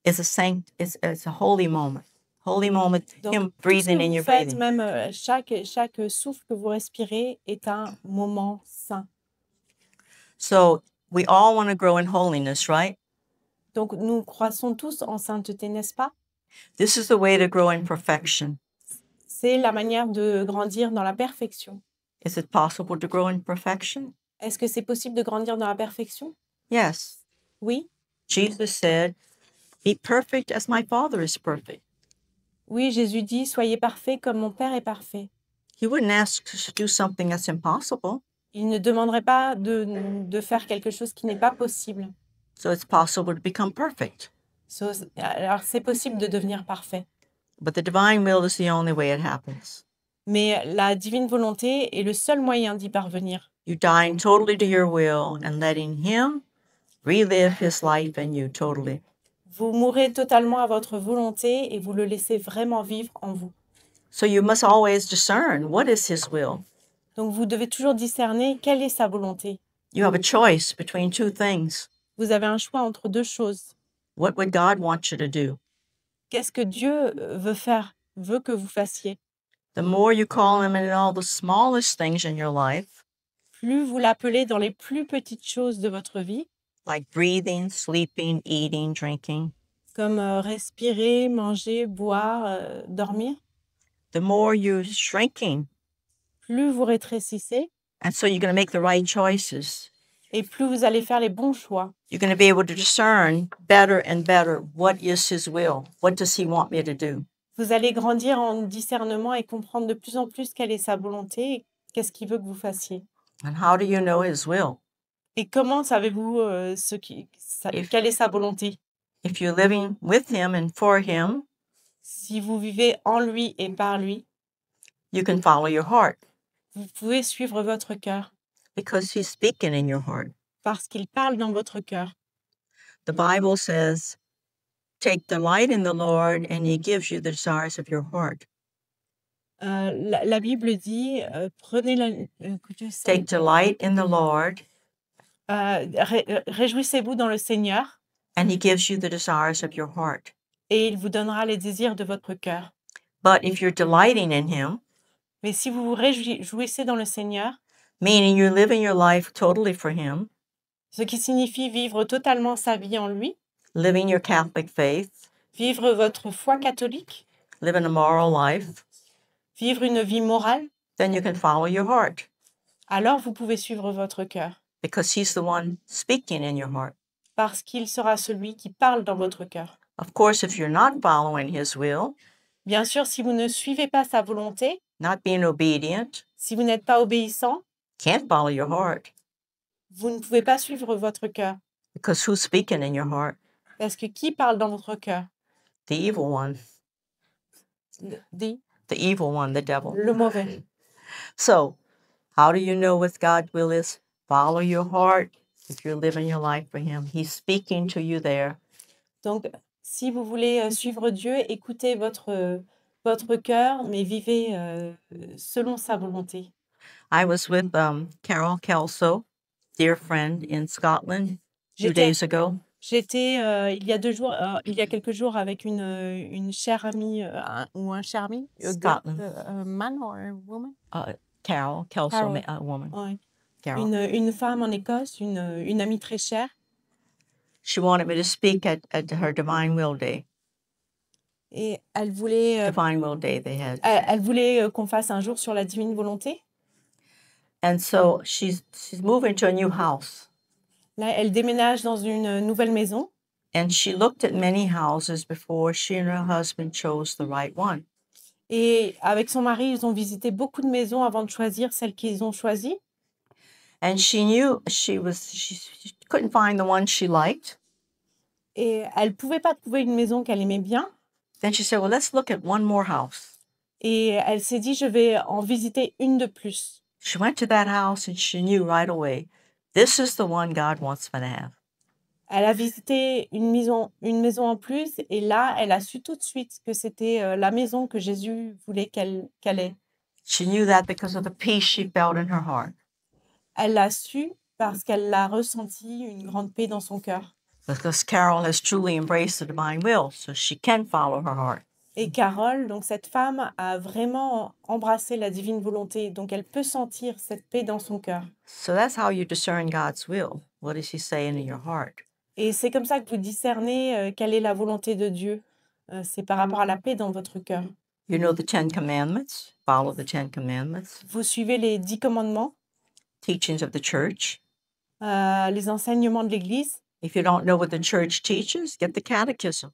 is it's a holy moment. Holy moment, Donc, Him tout ce breathing que in vous your faites, breathing. même chaque souffle que vous respirez est un moment saint. So we all want to grow in holiness, right? Donc, nous croissons tous en sainteté, n'est-ce pas? This is the way to grow in perfection. C'est la manière de grandir dans la perfection. Is it possible to grow in perfection? Est-ce que c'est possible de grandir dans la perfection? Yes. Oui. Jesus said, "Be perfect as my Father is perfect." Oui, Jésus dit, soyez parfaits comme mon Père est parfait. He wouldn't ask us to do something that's impossible. Il ne demanderait pas de faire quelque chose qui n'est pas possible. So it's possible to become perfect. Alors, c'est possible de devenir parfait. But the divine will is the only way it happens. Mais la divine volonté est le seul moyen d'y parvenir. You dying totally to your will and letting Him relive His life in you totally. Vous mourrez totalement à votre volonté et vous le laissez vraiment vivre en vous. So you must always discern what is His will. Donc vous devez toujours discerner quelle est sa volonté. You have a choice between two things. Vous avez un choix entre deux choses. What would God want you to do? Qu'est-ce que Dieu veut que vous fassiez? The more you call Him in all the smallest things in your life, Plus vous l'appelez dans les plus petites choses de votre vie, like breathing, sleeping, eating, drinking, comme respirer, manger, boire, dormir, the more you're shrinking. plus vous rétrécissez And so you're going to make the right choices. et plus vous allez faire les bons choix. You're going to be able to discern better and better what is His will. What does He want me to do? Vous allez grandir en discernement et comprendre de plus en plus quelle est sa volonté et qu'est-ce qu'il veut que vous fassiez. And how do you know His will? Et comment savez-vous quelle est sa volonté? If you're living with Him and for Him, Si vous vivez en lui et par lui, you can follow your heart vous pouvez suivre votre cœur because He's speaking in your heart. parce qu'il parle dans votre cœur. The Bible says, "Take delight in the Lord, and He gives you the desires of your heart." La Bible dit, prenez could you say? Take delight in the Lord, Réjouissez-vous dans le Seigneur and He gives you the desires of your heart. et il vous donnera les désirs de votre cœur. But if you're delighting in Him, Mais si vous vous réjouissez dans le Seigneur, meaning you're living your life totally for Him, ce qui signifie vivre totalement sa vie en lui, living your Catholic faith, vivre votre foi catholique, living a moral life, vivre une vie morale, then you can follow your heart alors vous pouvez suivre votre cœur because He's the one speaking in your heart. parce qu'il sera celui qui parle dans votre cœur. Of course, if you're not following His will, Bien sûr, si vous ne suivez pas sa volonté, not being obedient, si vous n'êtes pas obéissant, can't follow your heart vous ne pouvez pas suivre votre cœur. because who's speaking in your heart? Parce que qui parle dans votre cœur? The evil one, the evil one, the devil. Le mauvais. So, how do you know what God's will is? Follow your heart if you're living your life for Him. He's speaking to you there. Donc, si vous voulez suivre Dieu, écoutez votre cœur, mais vivez selon sa volonté. I was with Carol Kelso, dear friend in Scotland, 2 J'étais days ago. il y a quelques jours avec une chère amie ou un cher ami, Scotland. a man or a woman? Carol Kelso, Carol. a woman. Ouais. Carol. Une femme en Écosse, une amie très chère. She wanted me to speak at her Divine Will Day. Et elle voulait, Divine Will Day they had. elle voulait qu'on fasse un jour sur la divine volonté. And so she's moving to a new house. Là, elle déménage dans une nouvelle maison. And she looked at many houses before she and her husband chose the right one. Et avec son mari, ils ont visité beaucoup de maisons avant de choisir celle qu'ils ont choisie. And she knew she couldn't find the one she liked. Et elle pouvait pas trouver une maison qu'elle aimait bien. Then she said, well, let's look at one more house. Et elle s'est dit, je vais en visiter une de plus. She went to that house and she knew right away, this is the one God wants me to have. Elle a visité une maison en plus et là, elle a su tout de suite que c'était la maison que Jésus voulait qu'elle ait. She knew that because of the peace she felt in her heart. Elle l'a su parce qu'elle a ressenti une grande paix dans son cœur. Because Carol has truly embraced the divine will, so she can follow her heart. Et Carole, donc cette femme, a vraiment embrassé la divine volonté, donc elle peut sentir cette paix dans son cœur. So that's how you discern God's will. What is He saying in your heart? Et c'est comme ça que vous discernez quelle est la volonté de Dieu. C'est par rapport à la paix dans votre cœur. You know the 10 Commandments. Follow the 10 Commandments. Vous suivez les 10 commandements, Teachings of the church. les enseignements de l'Église. If you don't know what the church teaches, get the catechism.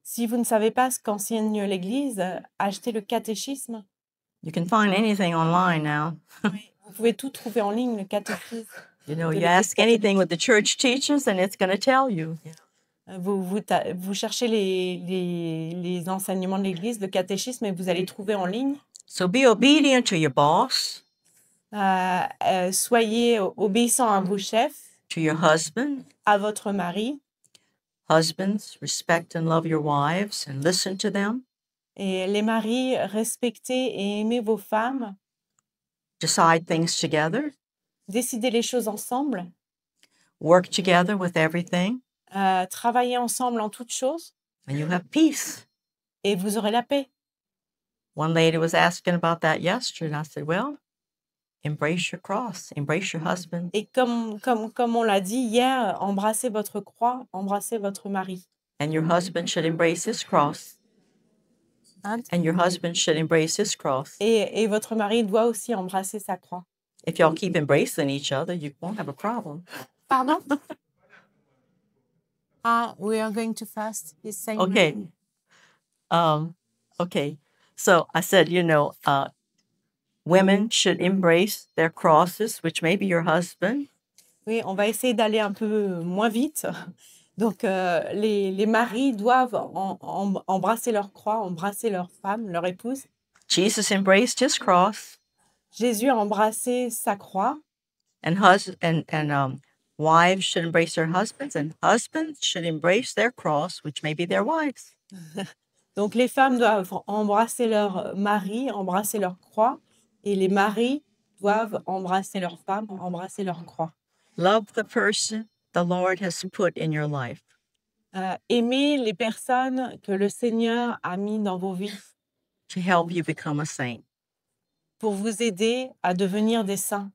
Si vous ne savez pas ce qu'enseigne l'Église, achetez le catéchisme. You can find anything online now. Vous pouvez tout trouver en ligne, le catéchisme. You know, De you l'Église ask anything what the church teaches, and it's going to tell you. Vous cherchez les enseignements de l'Église, le catéchisme, et vous allez trouver en ligne. So be obedient to your boss, Soyez obéissants à vos chefs, to your husband. à votre mari. Husbands, respect and love your wives and listen to them. Et les maris, respectez et aimez vos femmes. Decide things together. Décidez les choses ensemble. Work together with everything, Travaillez ensemble en toutes choses and you have peace. et vous aurez la paix. One lady was asking about that yesterday, and I said, well, embrace your cross, embrace your husband. Et comme on l'a dit hier, embrassez votre croix, embrassez votre mari. And your husband should embrace his cross. Hein? And your husband should embrace his cross. Et votre mari doit aussi embrasser sa croix. If y'all keep embracing each other, you won't have a problem. Pardon? We are going to fast. He's saying Okay. Okay. So I said, women should embrace their crosses, which may be your husband. Oui, on va essayer d'aller un peu moins vite. Donc, les maris doivent embrasser leur croix, embrasser leur femme, leur épouse. Jesus embraced his cross, Jésus a embrassé sa croix. and wives should embrace their husbands, and husbands should embrace their cross, which may be their wives. Donc, les femmes doivent embrasser leur mari, embrasser leur croix. Et les maris doivent embrasser leur femme, embrasser leur croix. Love the person the Lord has put in your life. Aimez les personnes que le Seigneur a mis dans vos vies To help you become a saint. pour vous aider à devenir des saints.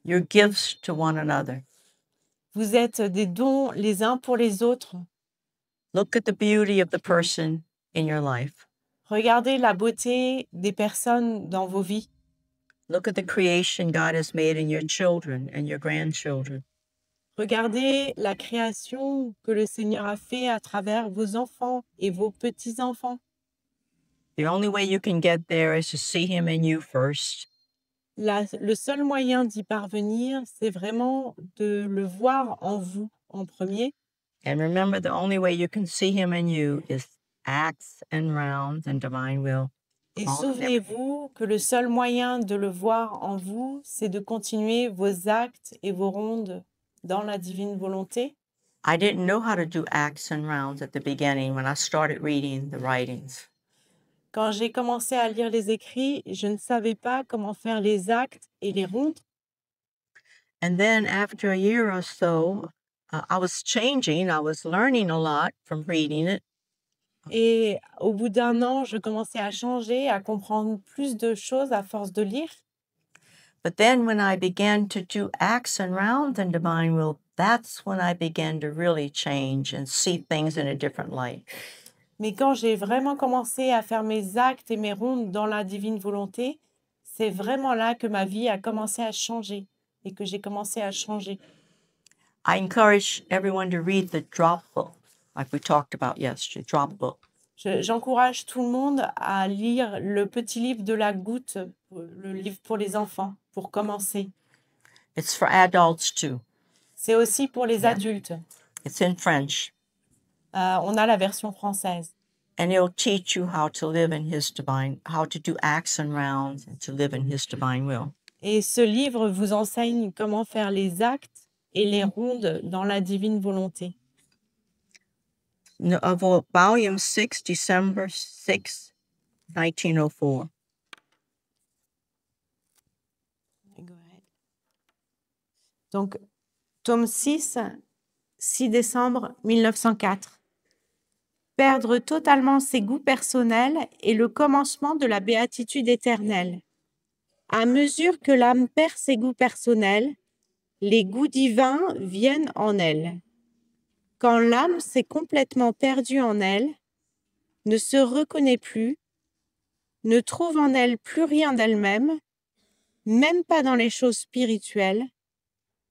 Your gifts to one another. Vous êtes des dons les uns pour les autres. Look at the beauty of the person in your life. Regardez la beauté des personnes dans vos vies. Look at the creation God has made in your children and your grandchildren. Regardez la création que le Seigneur a fait à travers vos enfants et vos petits-enfants. The only way you can get there is to see Him in you first. Le seul moyen d'y parvenir, c'est vraiment de le voir en vous en premier. And remember, the only way you can see Him in you is acts and rounds and divine will. Et souvenez-vous que le seul moyen de le voir en vous, c'est de continuer vos actes et vos rondes dans la divine volonté. I didn't know how to do acts and rounds at the beginning when I started reading the writings. Quand j'ai commencé à lire les écrits, je ne savais pas comment faire les actes et les rondes. And then after a year or so, I was changing. I was learning a lot from reading it. Et au bout d'un an, je commençais à changer, à comprendre plus de choses à force de lire. But then when I began to do acts and rounds in divine will, that's when I began to really change and see things in a different light. Mais quand j'ai vraiment commencé à faire mes actes et mes rondes dans la divine volonté, c'est vraiment là que ma vie a commencé à changer et que j'ai commencé à changer. I encourage everyone to read the drop book, like we talked about yesterday, drop book. J'encourage tout le monde à lire le petit livre de la goutte, le livre pour les enfants, pour commencer. It's for adults too. C'est aussi pour les adultes. It's in French. On a la version française. And it'll teach you how to live in how to do acts and rounds and to live in His divine will. Et ce livre vous enseigne comment faire les actes et les rondes dans la divine volonté. Volume 6, December 6, 1904. Donc, Tome 6, 6 décembre 1904. Perdre totalement ses goûts personnels est le commencement de la béatitude éternelle. À mesure que l'âme perd ses goûts personnels, les goûts divins viennent en elle. Quand l'âme s'est complètement perdue en elle, ne se reconnaît plus, ne trouve en elle plus rien d'elle-même, même pas dans les choses spirituelles,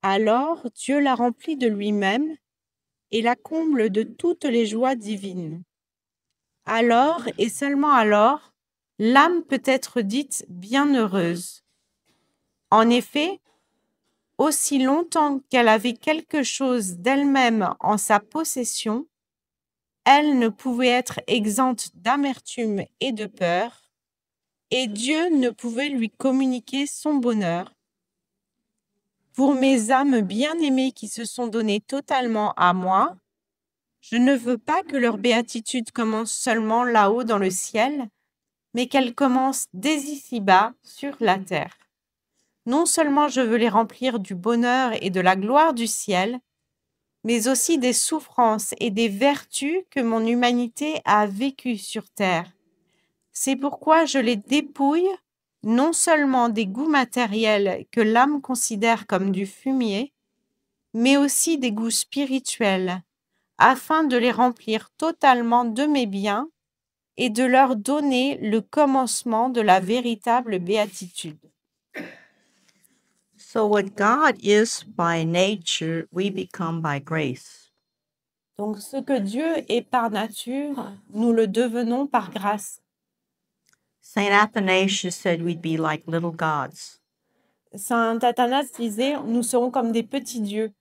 alors Dieu la remplit de lui-même et la comble de toutes les joies divines. Alors, et seulement alors, l'âme peut être dite bienheureuse. En effet, aussi longtemps qu'elle avait quelque chose d'elle-même en sa possession, elle ne pouvait être exempte d'amertume et de peur, et Dieu ne pouvait lui communiquer son bonheur. Pour mes âmes bien-aimées qui se sont données totalement à moi, je ne veux pas que leur béatitude commence seulement là-haut dans le ciel, mais qu'elle commence dès ici-bas sur la terre. Non seulement je veux les remplir du bonheur et de la gloire du ciel, mais aussi des souffrances et des vertus que mon humanité a vécues sur terre. C'est pourquoi je les dépouille non seulement des goûts matériels que l'âme considère comme du fumier, mais aussi des goûts spirituels, afin de les remplir totalement de mes biens et de leur donner le commencement de la véritable béatitude. So, what God is by nature, we become by grace. Donc, ce que Dieu est par nature, nous le devenons par grâce. Saint Athanasius said we'd be like little gods. Saint Athanas disait, nous serons comme des petits dieux.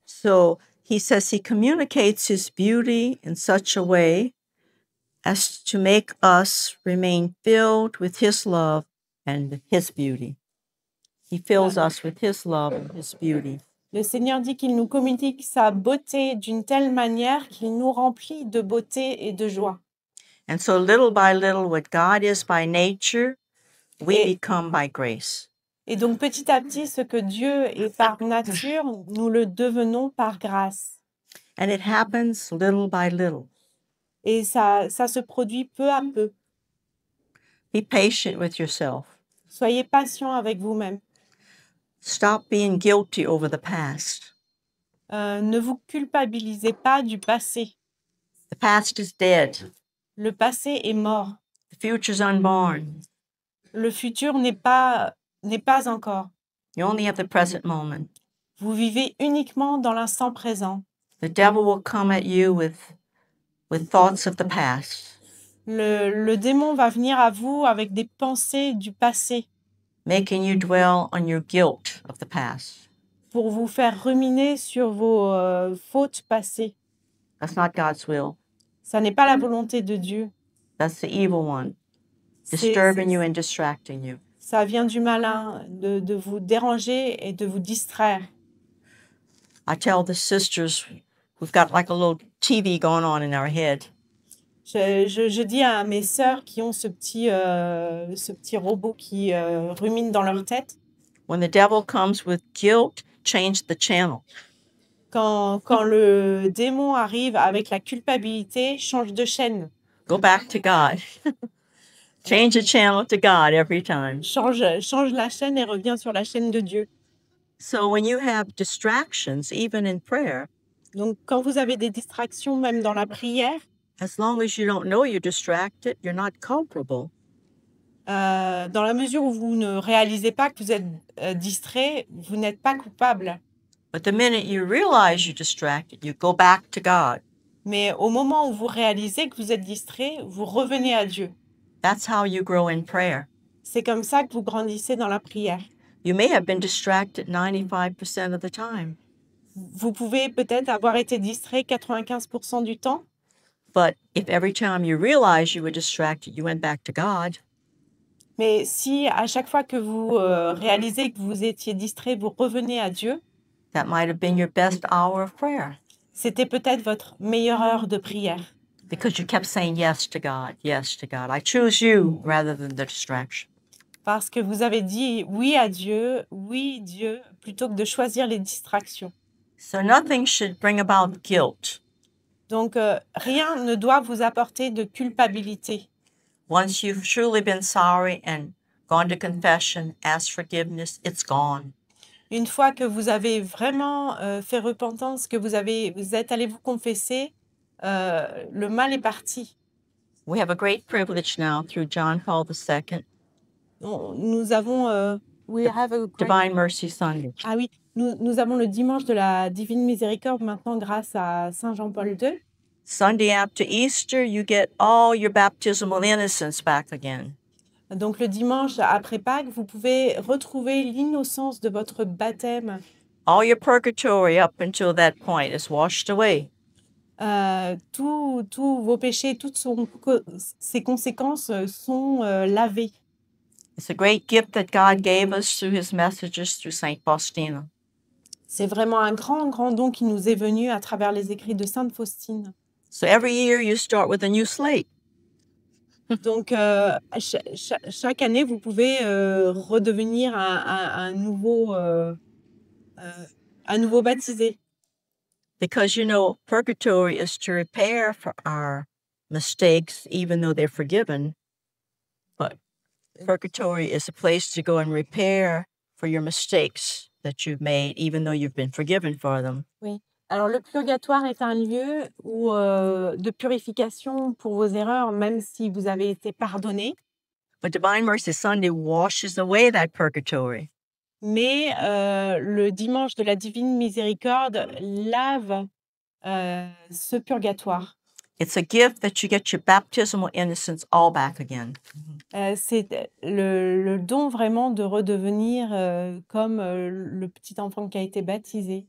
So, he says he communicates his beauty in such a way as to make us remain filled with his love and his beauty. He fills us with his love and his beauty. Le Seigneur dit qu'il nous communique sa beauté d'une telle manière qu'il nous remplit de beauté et de joie. And so, little by little, what God is by nature, we Et- become by grace. Et donc, petit à petit, ce que Dieu est par nature, nous le devenons par grâce. And it happens little by little. Et ça se produit peu à peu. Be patient with yourself. Soyez patient avec vous-même. Stop being guilty over the past. Ne vous culpabilisez pas du passé. The past is dead. Le passé est mort. The future's unborn. Le futur n'est pas encore. You only have the present moment. Vous vivez uniquement dans l'instant présent. The devil will come at you with thoughts of the past, Le démon va venir à vous avec des pensées du passé making you dwell on your guilt of the past. pour vous faire ruminer sur vos fautes passées. That's not God's will. Ça n'est pas la volonté de Dieu. That's the evil one, C'est- disturbing you and distracting you. Ça vient du malin, de vous déranger et de vous distraire. I tell the sisters, we've got like a little TV going on in our head. Je dis à mes sœurs qui ont ce petit robot qui rumine dans leur tête, When the devil comes with guilt, change the channel. quand le démon arrive avec la culpabilité, change de chaîne. Go back to God. Change the channel to God every time. Change la chaîne et reviens sur la chaîne de Dieu. So when you have distractions, even in prayer, Donc, quand vous avez des distractions, même dans la prière, as long as you don't know you're distracted, you're not culpable. dans la mesure où vous ne réalisez pas que vous êtes distrait, vous n'êtes pas coupable. But the minute you realize you're distracted, you go back to God. Mais au moment où vous réalisez que vous êtes distrait, vous revenez à Dieu. That's how you grow in prayer. C'est comme ça que vous grandissez dans la prière. You may have been distracted 95% of the time, Vous pouvez peut-être avoir été distrait 95% du temps, but if every time you realize you were distracted, you went back to God, mais si à chaque fois que vous réalisez que vous étiez distrait, vous revenez à Dieu, that might have been your best hour of prayer c'était peut-être votre meilleure heure de prière. because you kept saying yes to God, yes to God. I choose you rather than the distraction. Parce que vous avez dit oui à Dieu, oui Dieu, plutôt que de choisir les distractions. So nothing should bring about guilt. Donc, rien ne doit vous apporter de culpabilité. Once you've truly been sorry and gone to confession, asked forgiveness, it's gone. Une fois que vous avez vraiment fait repentance, que vous êtes allé vous confesser, le mal est parti. We have a great privilege now through John Paul II, Nous avons, we have a great- Divine Mercy Sunday. Ah oui, nous avons le dimanche de la Divine Miséricorde maintenant grâce à Saint Jean-Paul II. Sunday after Easter, you get all your baptismal innocence back again. Donc le dimanche après Pâques, vous pouvez retrouver l'innocence de votre baptême. All your purgatory up until that point is washed away. Tous vos péchés, ses conséquences sont lavées. It's a great gift that God gave us through his messages through Saint Faustina. C'est vraiment un grand, grand don qui nous est venu à travers les écrits de Sainte Faustine. So every year you start with a new slate. Donc, chaque année, vous pouvez redevenir un nouveau baptisé. Because, you know, purgatory is to repair for our mistakes, even though they're forgiven. But purgatory is a place to go and repair for your mistakes that you've made, even though you've been forgiven for them. Oui. Alors, le purgatoire est un lieu de purification pour vos erreurs, même si vous avez été pardonné. But Divine Mercy Sunday washes away that purgatory. Mais le dimanche de la Divine Miséricorde lave ce purgatoire. It's a gift that you get your baptismal innocence all back again. C'est le don vraiment de redevenir comme le petit enfant qui a été baptisé.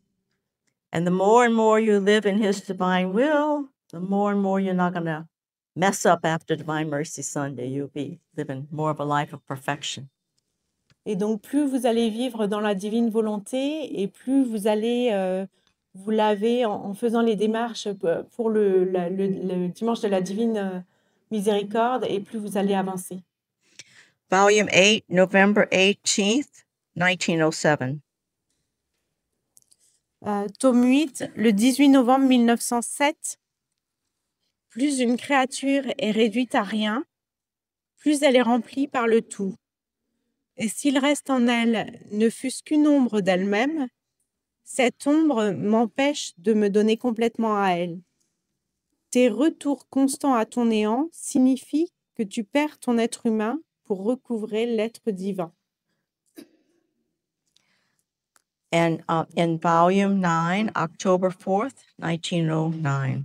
And the more you live in his divine will, the more and more you're not going to mess up after Divine Mercy Sunday. You'll be living more of a life of perfection. Et donc, plus vous allez vivre dans la divine volonté et plus vous allez vous laver en faisant les démarches pour le dimanche de la divine miséricorde, et plus vous allez avancer. Volume 8, November 18th, 1907. Tome 8, le 18 novembre 1907. Plus une créature est réduite à rien, plus elle est remplie par le tout. Et s'il reste en elle ne fût-ce qu'une ombre d'elle-même, cette ombre m'empêche de me donner complètement à elle. Tes retours constants à ton néant signifient que tu perds ton être humain pour recouvrer l'être divin. And in Volume 9, October 4th, 1909.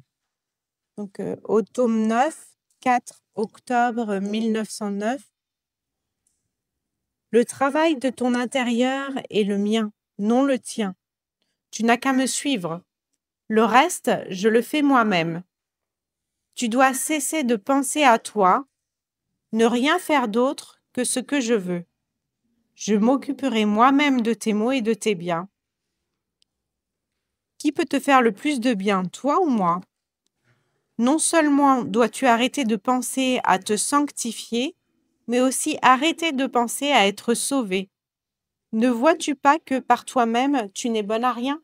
Donc, au tome 9, 4 octobre 1909. Le travail de ton intérieur est le mien, non le tien. Tu n'as qu'à me suivre. Le reste, je le fais moi-même. Tu dois cesser de penser à toi, ne rien faire d'autre que ce que je veux. Je m'occuperai moi-même de tes maux et de tes biens. Qui peut te faire le plus de bien, toi ou moi? Non seulement dois-tu arrêter de penser à te sanctifier, mais aussi arrêter de penser à être sauvé. Ne vois-tu pas que par toi-même, tu n'es bonne à rien?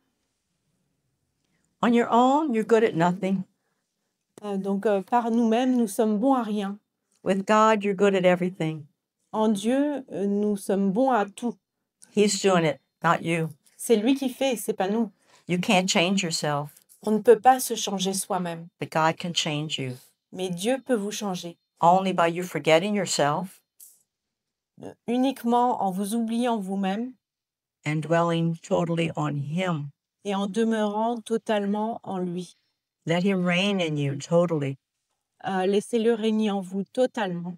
On your own, you're good at nothing. Donc, par nous-mêmes, nous sommes bons à rien. With God, you're good at everything. En Dieu, nous sommes bons à tout. He's doing it, not you. C'est lui qui fait, c'est pas nous. You can't change yourself, On ne peut pas se changer soi-même, but God can change you. mais Dieu peut vous changer. Only by you forgetting yourself Uniquement en vous oubliant vous-même and dwelling totally on Him. et en demeurant totalement en lui. Let Him reign in you totally. Laissez-le régner en vous totalement.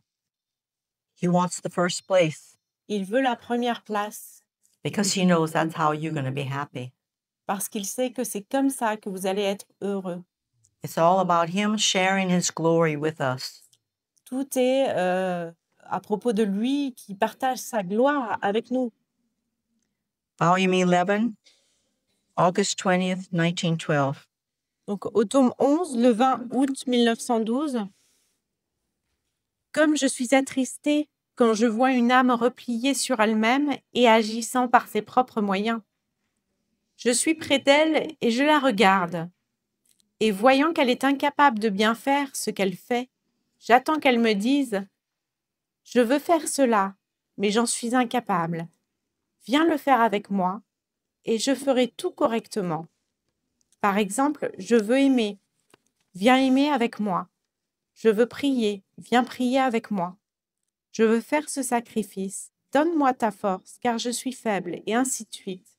He wants the first place Il veut la première place because He knows that's how you're going to be happy. parce qu'il sait que c'est comme ça que vous allez être heureux. It's all about Him sharing His glory with us. Tout est à propos de lui qui partage sa gloire avec nous. Volume 11, August 20th, 1912. Donc, au tome 11, le 20 août 1912. Comme je suis attristée quand je vois une âme repliée sur elle-même et agissant par ses propres moyens. Je suis près d'elle et je la regarde. Et voyant qu'elle est incapable de bien faire ce qu'elle fait, j'attends qu'elle me dise « Je veux faire cela, mais j'en suis incapable. Viens le faire avec moi et je ferai tout correctement. Par exemple, je veux aimer. Viens aimer avec moi. Je veux prier. Viens prier avec moi. Je veux faire ce sacrifice. Donne-moi ta force, car je suis faible, et ainsi de suite.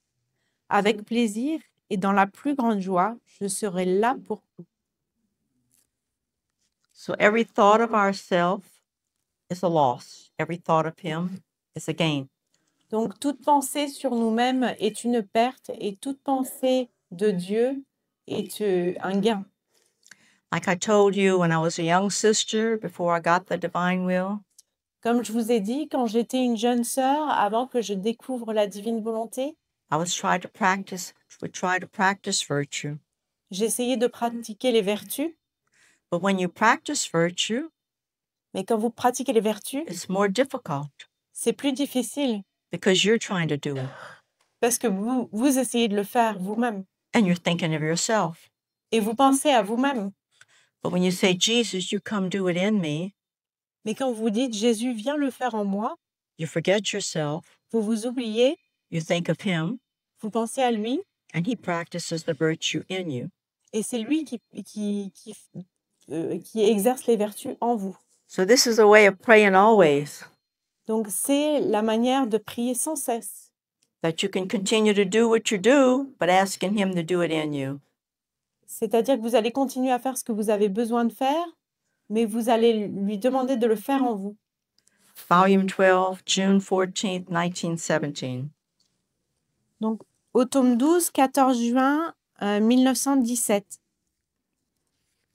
Avec plaisir et dans la plus grande joie, je serai là pour vous. » So every thought of ourself is a loss. Every thought of him is a gain. Donc, toute pensée sur nous-mêmes est une perte et toute pensée de Dieu est un gain. Like I told you when I was a young sister before I got the divine will, Comme je vous ai dit, quand j'étais une jeune sœur, avant que je découvre la divine volonté, I would try to practice virtue. j'essayais de pratiquer les vertus, But when you practice virtue, mais quand vous pratiquez les vertus, it's more difficult c'est plus difficile because you're trying to do it parce que vous essayez de le faire vous-même and you're thinking of yourself. et vous pensez à vous-même. But when you say, Jesus, you come do it in me, Mais quand vous dites Jésus, viens le faire en moi, you forget yourself, vous vous oubliez, you think of him, vous pensez à lui and he practices the virtue in you. et c'est lui qui exerce les vertus en vous. So this is a way of praying always, Donc, c'est la manière de prier sans cesse. that you can continue to do what you do, but asking him to do it in you. C'est-à-dire que vous allez continuer à faire ce que vous avez besoin de faire, mais vous allez lui demander de le faire en vous. Volume 12, June 14th, 1917. Donc, au tome 12, 14 juin 1917.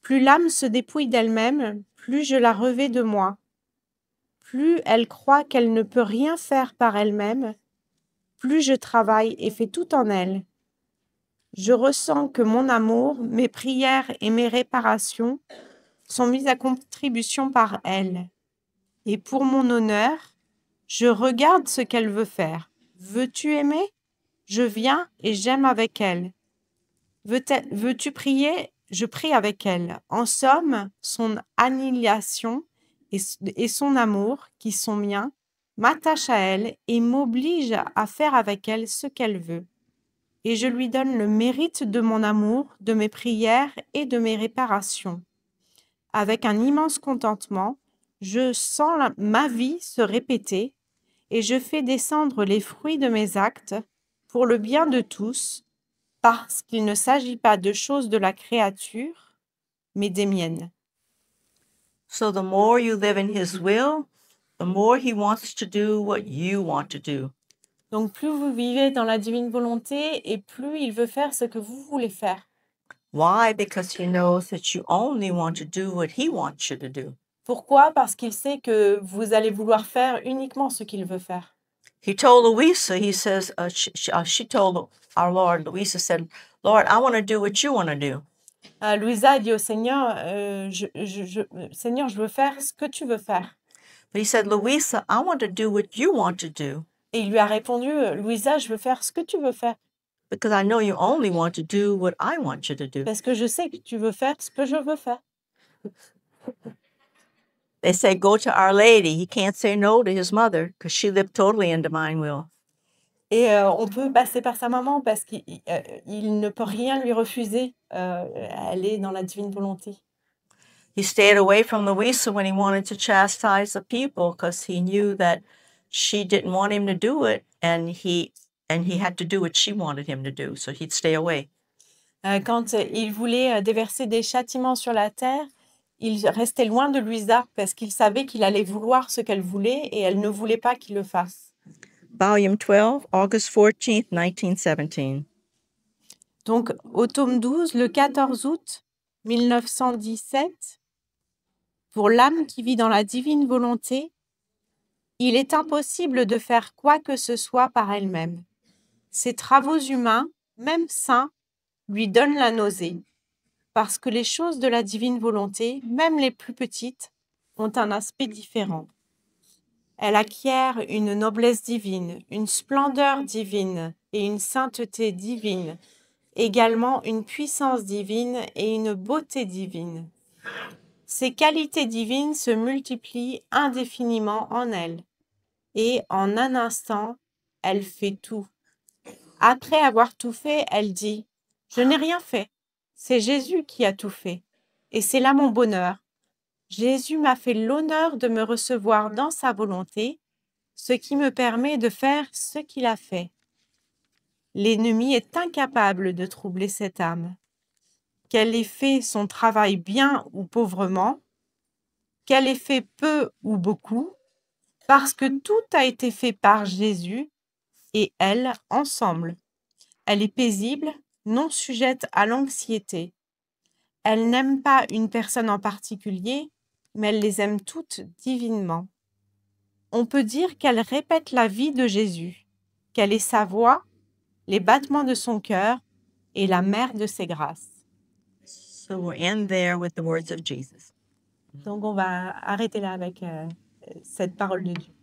Plus l'âme se dépouille d'elle-même, plus je la revais de moi. Plus elle croit qu'elle ne peut rien faire par elle-même, plus je travaille et fais tout en elle. Je ressens que mon amour, mes prières et mes réparations sont mises à contribution par elle. Et pour mon honneur, je regarde ce qu'elle veut faire. Veux-tu aimer? Je viens et j'aime avec elle. Veux-tu prier? Je prie avec elle. En somme, son annihilation et son amour, qui sont miens, m'attachent à elle et m'obligent à faire avec elle ce qu'elle veut. Et je lui donne le mérite de mon amour, de mes prières et de mes réparations. Avec un immense contentement, je sens ma vie se répéter et je fais descendre les fruits de mes actes pour le bien de tous, parce qu'il ne s'agit pas de choses de la créature, mais des miennes. So the more you live in his will, the more he wants to do what you want to do. Donc plus vous vivez dans la divine volonté et plus il veut faire ce que vous voulez faire. Why? Because he knows that you only want to do what he wants you to do. Pourquoi? Parce qu'il sait que vous allez vouloir faire uniquement ce qu'il veut faire. He told Louisa, he says, she told our Lord, Louisa said, Lord, I want to do what you want to do. Louisa a dit au Seigneur, Seigneur, je veux faire ce que tu veux faire. But he said, Louisa, I want to do what you want to do Et il lui a répondu, Louisa, je veux faire ce que tu veux faire. because I know you only want to do what I want you to do. Parce que je sais que tu veux faire ce que je veux faire. They say, go to Our Lady. He can't say no to his mother because she lived totally in divine will. Et on peut passer par sa maman parce qu'il ne peut rien lui refuser. Elle est dans la divine volonté. He stayed away from Louisa when he wanted to chastise the people because he knew that she didn't want him to do it, and he had to do what she wanted him to do, so he'd stay away. Quand il voulait déverser des châtiments sur la terre, il restait loin de Louisa parce qu'il savait qu'il allait vouloir ce qu'elle voulait et elle ne voulait pas qu'il le fasse. Volume 12, August 14th, 1917. Donc, au tome 12, le 14 août 1917, pour l'âme qui vit dans la divine volonté, il est impossible de faire quoi que ce soit par elle-même. Ses travaux humains, même sains, lui donnent la nausée, parce que les choses de la divine volonté, même les plus petites, ont un aspect différent. Elle acquiert une noblesse divine, une splendeur divine et une sainteté divine, également une puissance divine et une beauté divine. Ces qualités divines se multiplient indéfiniment en elle, et en un instant, elle fait tout. Après avoir tout fait, elle dit, « Je n'ai rien fait, c'est Jésus qui a tout fait, et c'est là mon bonheur. Jésus m'a fait l'honneur de me recevoir dans sa volonté, ce qui me permet de faire ce qu'il a fait. L'ennemi est incapable de troubler cette âme. Qu'elle ait fait son travail bien ou pauvrement, qu'elle ait fait peu ou beaucoup, parce que tout a été fait par Jésus et elle ensemble. Elle est paisible, non sujette à l'anxiété. Elle n'aime pas une personne en particulier, mais elle les aime toutes divinement. On peut dire qu'elle répète la vie de Jésus, qu'elle est sa voix, les battements de son cœur et la mère de ses grâces. So we'll end there with the words of Jesus. Donc on va arrêter là avec cette parole de Dieu.